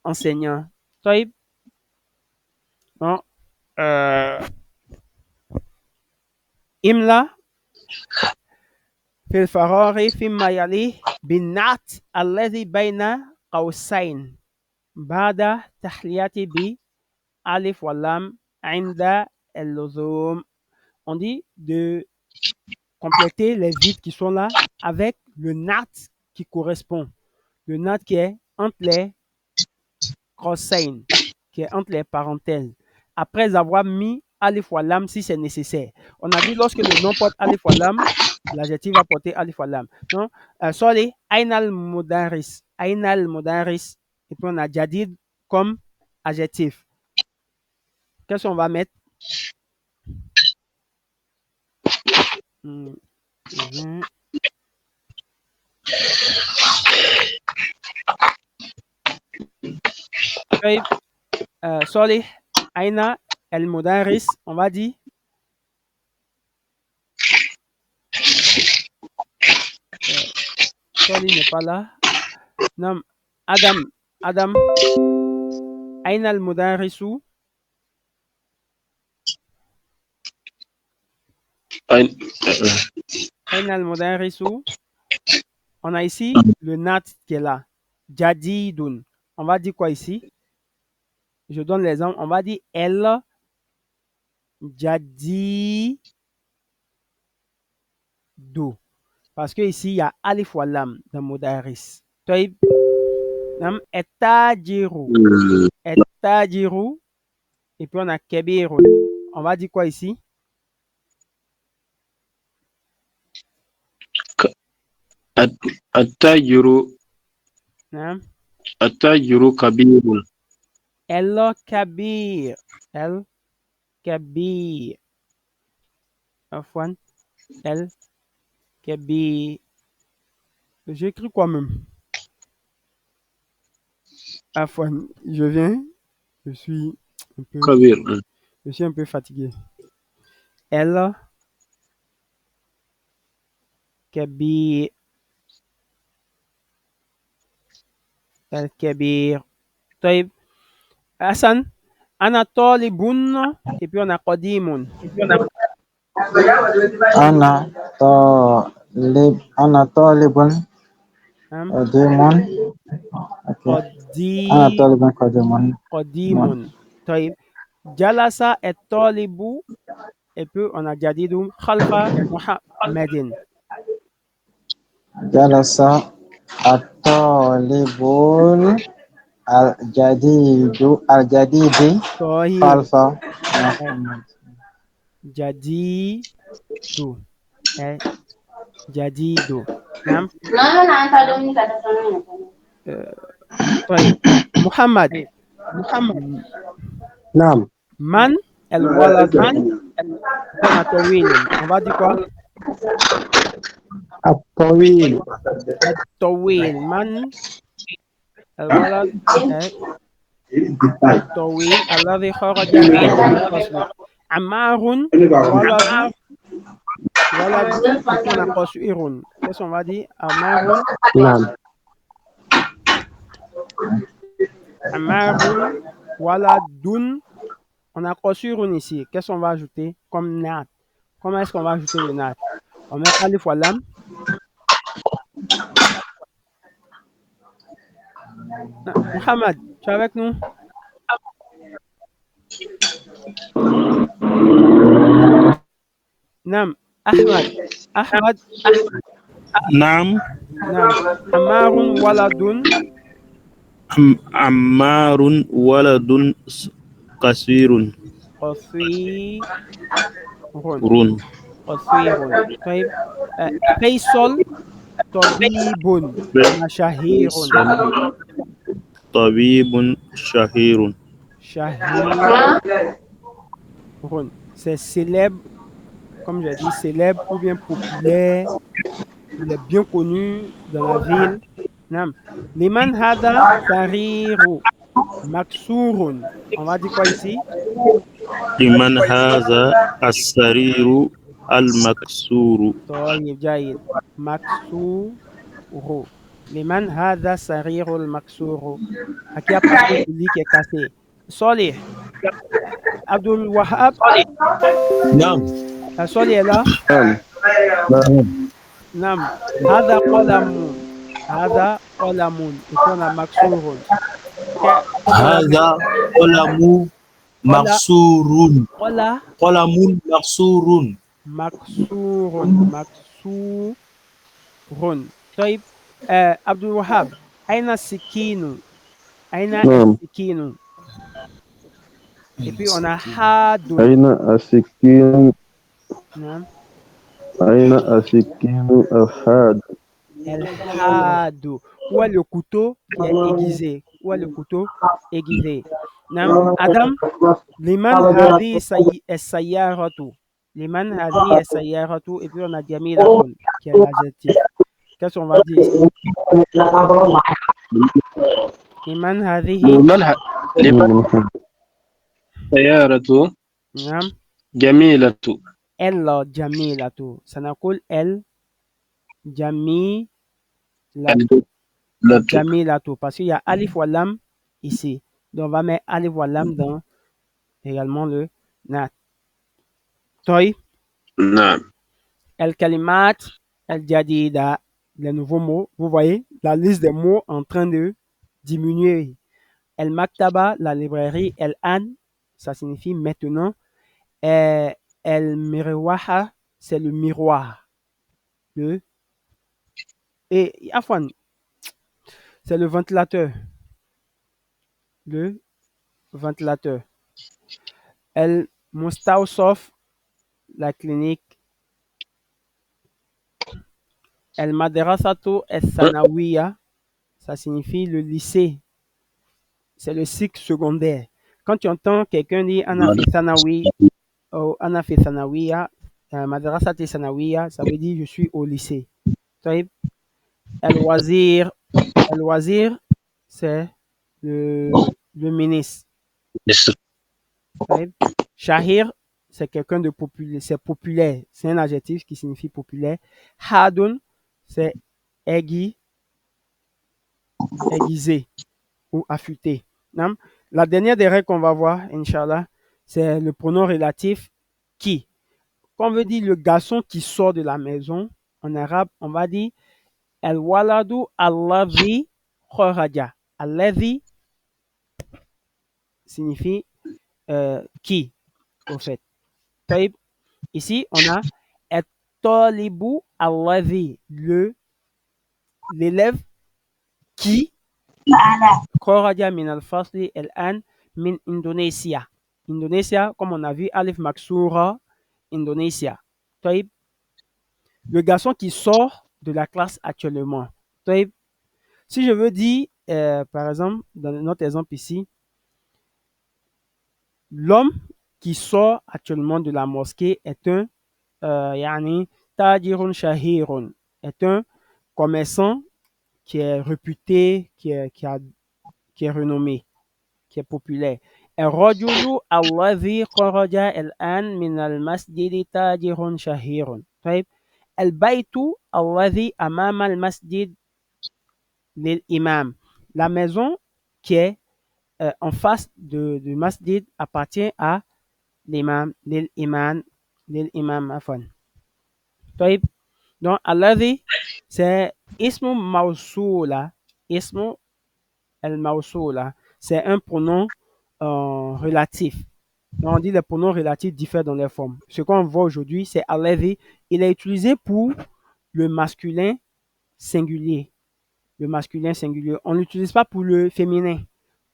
enseignant. Taïb. Bon, Imla في الفرار فيما يليه بالنعت الذي بين قوسين بعد تحلية بألف واللام عند اللزوم. On dit de compléter les vides qui sont là avec le nat qui correspond. Le nat qui est entre les crossains, qui est entre les parenthèses. Après avoir mis alif wa lam si c'est nécessaire. On a dit lorsque le nom porte alif wa lam, l'adjectif va porter alif wa lam. Non? Sorry, ainal mudaris. Ainal mudaris. Et puis on a jadid comme adjectif. Qu'est-ce qu'on va mettre? Sorry, aina el mudaris. On va dire Sorry n'est pas là. Non, Adam, aina el mudarisu. Aina el mudarisu. On a ici le nat qui est là. Jadidun. On va dire quoi ici? Je donne l'exemple. On va dire el jadidu. Parce que ici, il y a alif wa lam dans mudaris. Taïb. Nam etajiru. Etajiru. Et puis on a kebirun. On va dire quoi ici? التاجر Nam. التاجر كبير. El kabir. El kabir. Afwan. El kabir. J'ai écrit quoi même? Afwan. Je viens. Je suis كبير. un peu fatigué. El kabir. El kabir. طيب. Hassan. Ana talibun. Et puis on a qadimun. أنا طالب Nam. قديم. أنا طالب قديم. قديم. طيب. Jalasa et talibu. Et puis on a jadidum khalfa Muhammadin. جلس الطالب الجديد Tahir. خلف محمد. Jadidu. Jadidu. Nam. طيب. Muhammad. نعم. Man, al-waladu, on a tawil. On va dire quoi? الطويل Tawil. Man, al-walad, الطويل الذي خرج من الفصل. عمار ولد et puis on a قصير. Qu'est-ce qu'on va dire? عمار نعم waladun. On a قصير ici. Qu'est-ce qu'on va ajouter comme nat? Comment est-ce qu'on va ajouter le nat? On met alif wa lam. Mohamed, tu es avec nous? Nam. Ahmad. نعم. Nam. Ammarun waladun. عمار ولد قصير. قصير. رون. قصير. طيب. فيصل طبيب شهير. طبيب شهير. شهير. C'est célèbre, comme j'ai dit, célèbre ou bien populaire. Il est bien connu dans la ville. Nam. Liman hada sariru maksurun. On va dire quoi ici? لمن هذا السرير المكسور. طيب جيد. مكسور. Liman hada sarirul maksuru. À qui appartient celui qui est cassé? Solih. Abdul Wahab. نعم. Solih est là? Nam. Hada qalamun. Hada qalamun. Et puis on a maksurun. هذا قلم مكسور. Qala. قلم مكسور. مكسور. طيب عبد الوهاب أين السكين؟ أين السكين؟ Et puis on a hadun. أين السكين؟ نعم. أين السكين الحاد؟ الحاد. Où est le couteau qui est aiguisé? Où est le couteau aiguisé? نعم. Adam. لمن هذه السيارة؟ لمن هذه السيارة? Et puis on a جميلة qui est l'adjectif. Qu'est-ce qu'on va dire ici? لمن هذه لمن سيارة نعم جميلة. ال جميلة. سنقول ال جميلة. جميلة parce qu'il y a alif wa lam ici. Donc on va mettre alif wa lam dans également le nat. طيب. نعم. الكلمات الجديدة. Les nouveaux mots. Vous voyez la liste des mots en train de diminuer. El maktaba, la librairie. El an, ça signifie maintenant. El mirwaha, c'est le miroir. Et Afwan, c'est le ventilateur. Le ventilateur. El mustawsaf, la clinique. El madrasatu es sanawiya, ça signifie le lycée. C'est le cycle secondaire. Quand tu entends quelqu'un dire ana fi sanawi ou ana fi sanawiya, madrasati sanawiya, ça veut dire je suis au lycée. طيب. El wazir, c'est le ministre. طيب. Shahir, c'est quelqu'un de populaire, c'est populaire. C'est un adjectif qui signifie populaire. Hadun, c'est aiguisé ou affûté. Non? La dernière des règles qu'on va voir, Inch'Allah, c'est le pronom relatif qui. Quand on veut dire le garçon qui sort de la maison, en arabe, on va dire al-waladu alladhi kharaja. Alladhi signifie qui, au fait. طيب. Ici, on a at-talibu alladhi, l'élève qui kharaja min al-fasli al-an min Indonésia. Indonésia, comme on a vu, alif maksura, Indonésia. طيب. Le garçon qui sort de la classe actuellement. طيب. Si je veux dire, par exemple, dans notre exemple ici, L'homme qui sort actuellement de la mosquée est un yani tajirun shahirun, est un commerçant qui est réputé, qui est renommé, qui est populaire. الرجل الذي خرج الآن من المسجد تاجر شهير. طيب البيت الذي أمام المسجد للإمام. La maison qui est en face du masjid appartient à l'imam, l'imam afwan. طيب donc الذي c'est ismu mawsoula, ismu al-mawsoula, c'est un pronom relatif. Donc on dit les pronoms relatifs diffèrent dans les formes. Ce qu'on voit aujourd'hui, c'est alladhi. Il est utilisé pour le masculin singulier. Le masculin singulier. On n'utilise pas pour le féminin.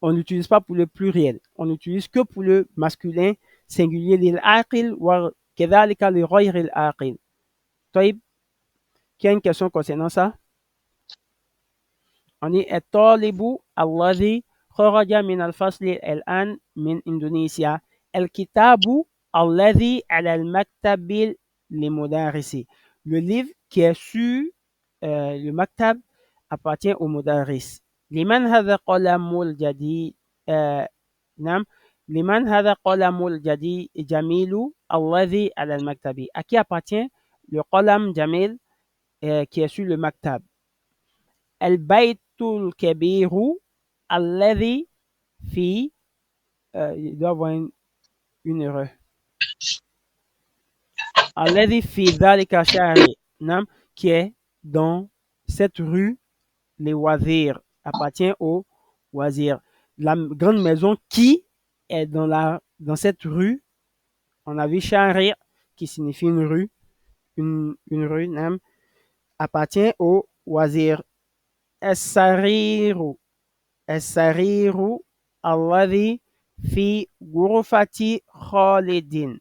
On n'utilise pas pour le pluriel. On n'utilise que pour le masculin singulier. Lil-aqil wa kedhalika li ghayril aqil. Taïb, qui a une question concernant ça? On dit الطالب الذي خرج من الفصل الآن من إندونيسيا. الكتاب الذي على المكتب لمدرس. Le livre qui est sur le maktab appartient au mudaris. لمن هذا قلم الجديد نعم لمن هذا قلم الجديد جميل الذي على المكتب. À qui appartient le qalam jamil qui est sur le maktab? البيت الكبير الذي في il doit avoir une erreur. الذي في ذلك الشارع نعم qui est dans cette rue. Les wazir appartient au wazir. La grande maison qui est dans cette rue, on a vu shari' qui signifie une rue, une rue nam, appartient au wazir. السرير السرير الذي في غرفة خالد.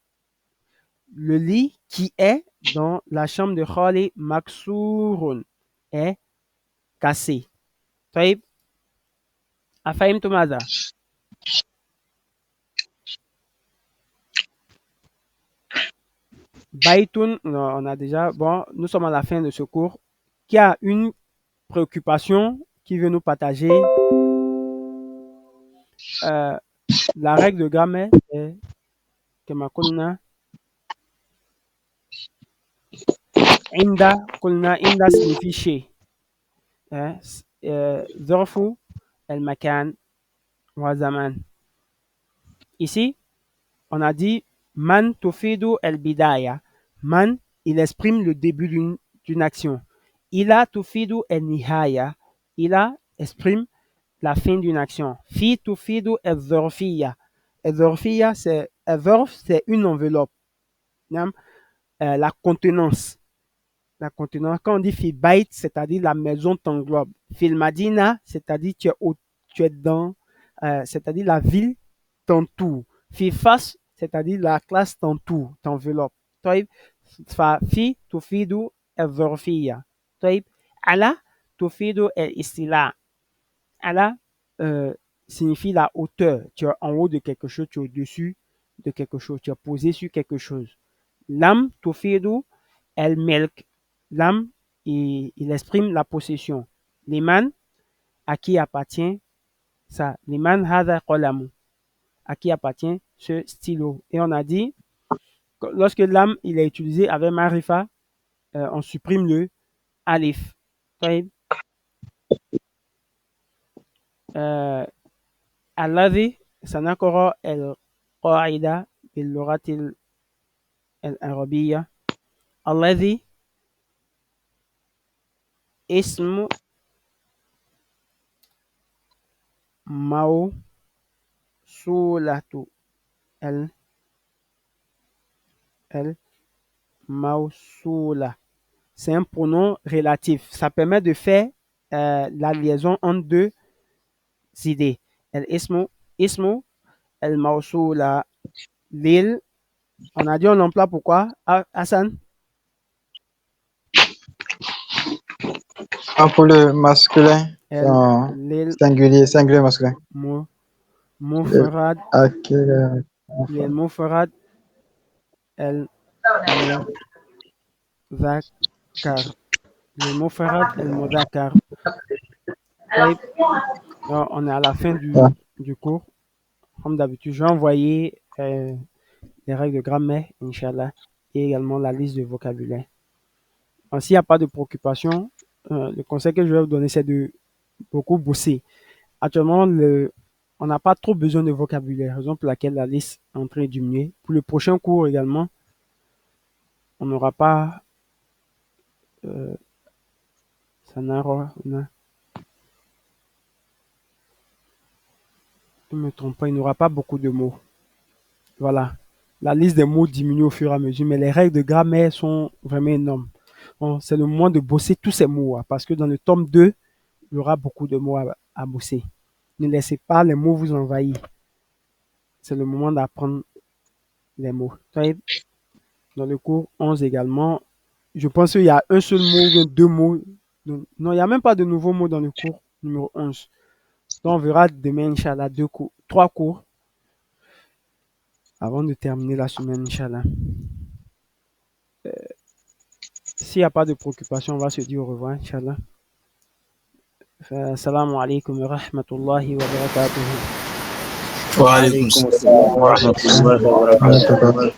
Le lit qui est dans la chambre de Khalid maksourun est cassé. طيب أفهمتم ماذا؟ Baitun, on a déjà, bon, nous sommes à la fin de ce cours. Qui a une préoccupation, qui veut nous partager? La règle de grammaire est que ma kulna inda signifie chez. Zorfu el makan wa zaman. Ici, on a dit man tufidu el bidaya. Man, il exprime le début d'une action. Ila tufidu el nihaya. Ila exprime la fin d'une action. Fi tufidu el zorfiya. El zorfiya, c'est une enveloppe. La contenance. La contenance. Quand on dit fi bait, c'est-à-dire la maison t'englobe. Fil madina, c'est-à-dire tu es dans, c'est-à-dire la ville t'entoure. Fi fas, c'est-à-dire la classe t'entoure, t'enveloppe. طيب ففي تفيد الظرفية. طيب على تفيد الاستيلاء. على signifie la hauteur. Tu es en haut de quelque chose, tu es au-dessus de quelque chose, tu es posé sur quelque chose. Lam tufidu el milk. Lam, il exprime la possession. Liman, à qui appartient ça? Liman hadha qalamu. À qui appartient ce stylo? Et on a dit, lorsque l'âme il est utilisé avec marifa, on supprime le alif. الذي سنقرأ القاعدة باللغة العربية. الذي اسم موصولة الموصولة. C'est un pronom relatif. Ça permet de faire la liaison entre deux idées. Ismu al-mawsoula lil. On a dit on l'emploie pourquoi, Hassan? Pour le masculin, singulier masculin. Mufrad. Ok. للمفرد المذكر. للمفرد المذكر. طيب. Donc, on est à la fin du cours. Comme d'habitude, je vais envoyer les règles de grammaire, Inch'Allah, et également la liste de vocabulaire. Donc, s'il n'y a pas de préoccupation, le conseil que je vais vous donner, c'est de beaucoup bosser. Actuellement, on n'a pas trop besoin de vocabulaire, raison pour laquelle la liste est en train de diminuer. Pour le prochain cours également, on n'aura pas... ça n'a je ne me trompe pas, il n'y aura pas beaucoup de mots. Voilà. La liste des mots diminue au fur et à mesure, mais les règles de grammaire sont vraiment énormes. Bon, c'est le moment de bosser tous ces mots, parce que dans le tome 2, il y aura beaucoup de mots à bosser. Ne laissez pas les mots vous envahir. C'est le moment d'apprendre les mots. Dans le cours 11 également, je pense qu'il y a un seul mot, 2 mots. Non, il n'y a même pas de nouveaux mots dans le cours numéro 11. Donc, on verra demain, Inch'Allah, 3 cours avant de terminer la semaine, Inch'Allah. S'il n'y a pas de préoccupation, on va se dire au revoir, Inch'Allah. Assalamu alaikum wa rahmatullahi wa barakatuhu. وعليكم السلام ورحمة الله وبركاته.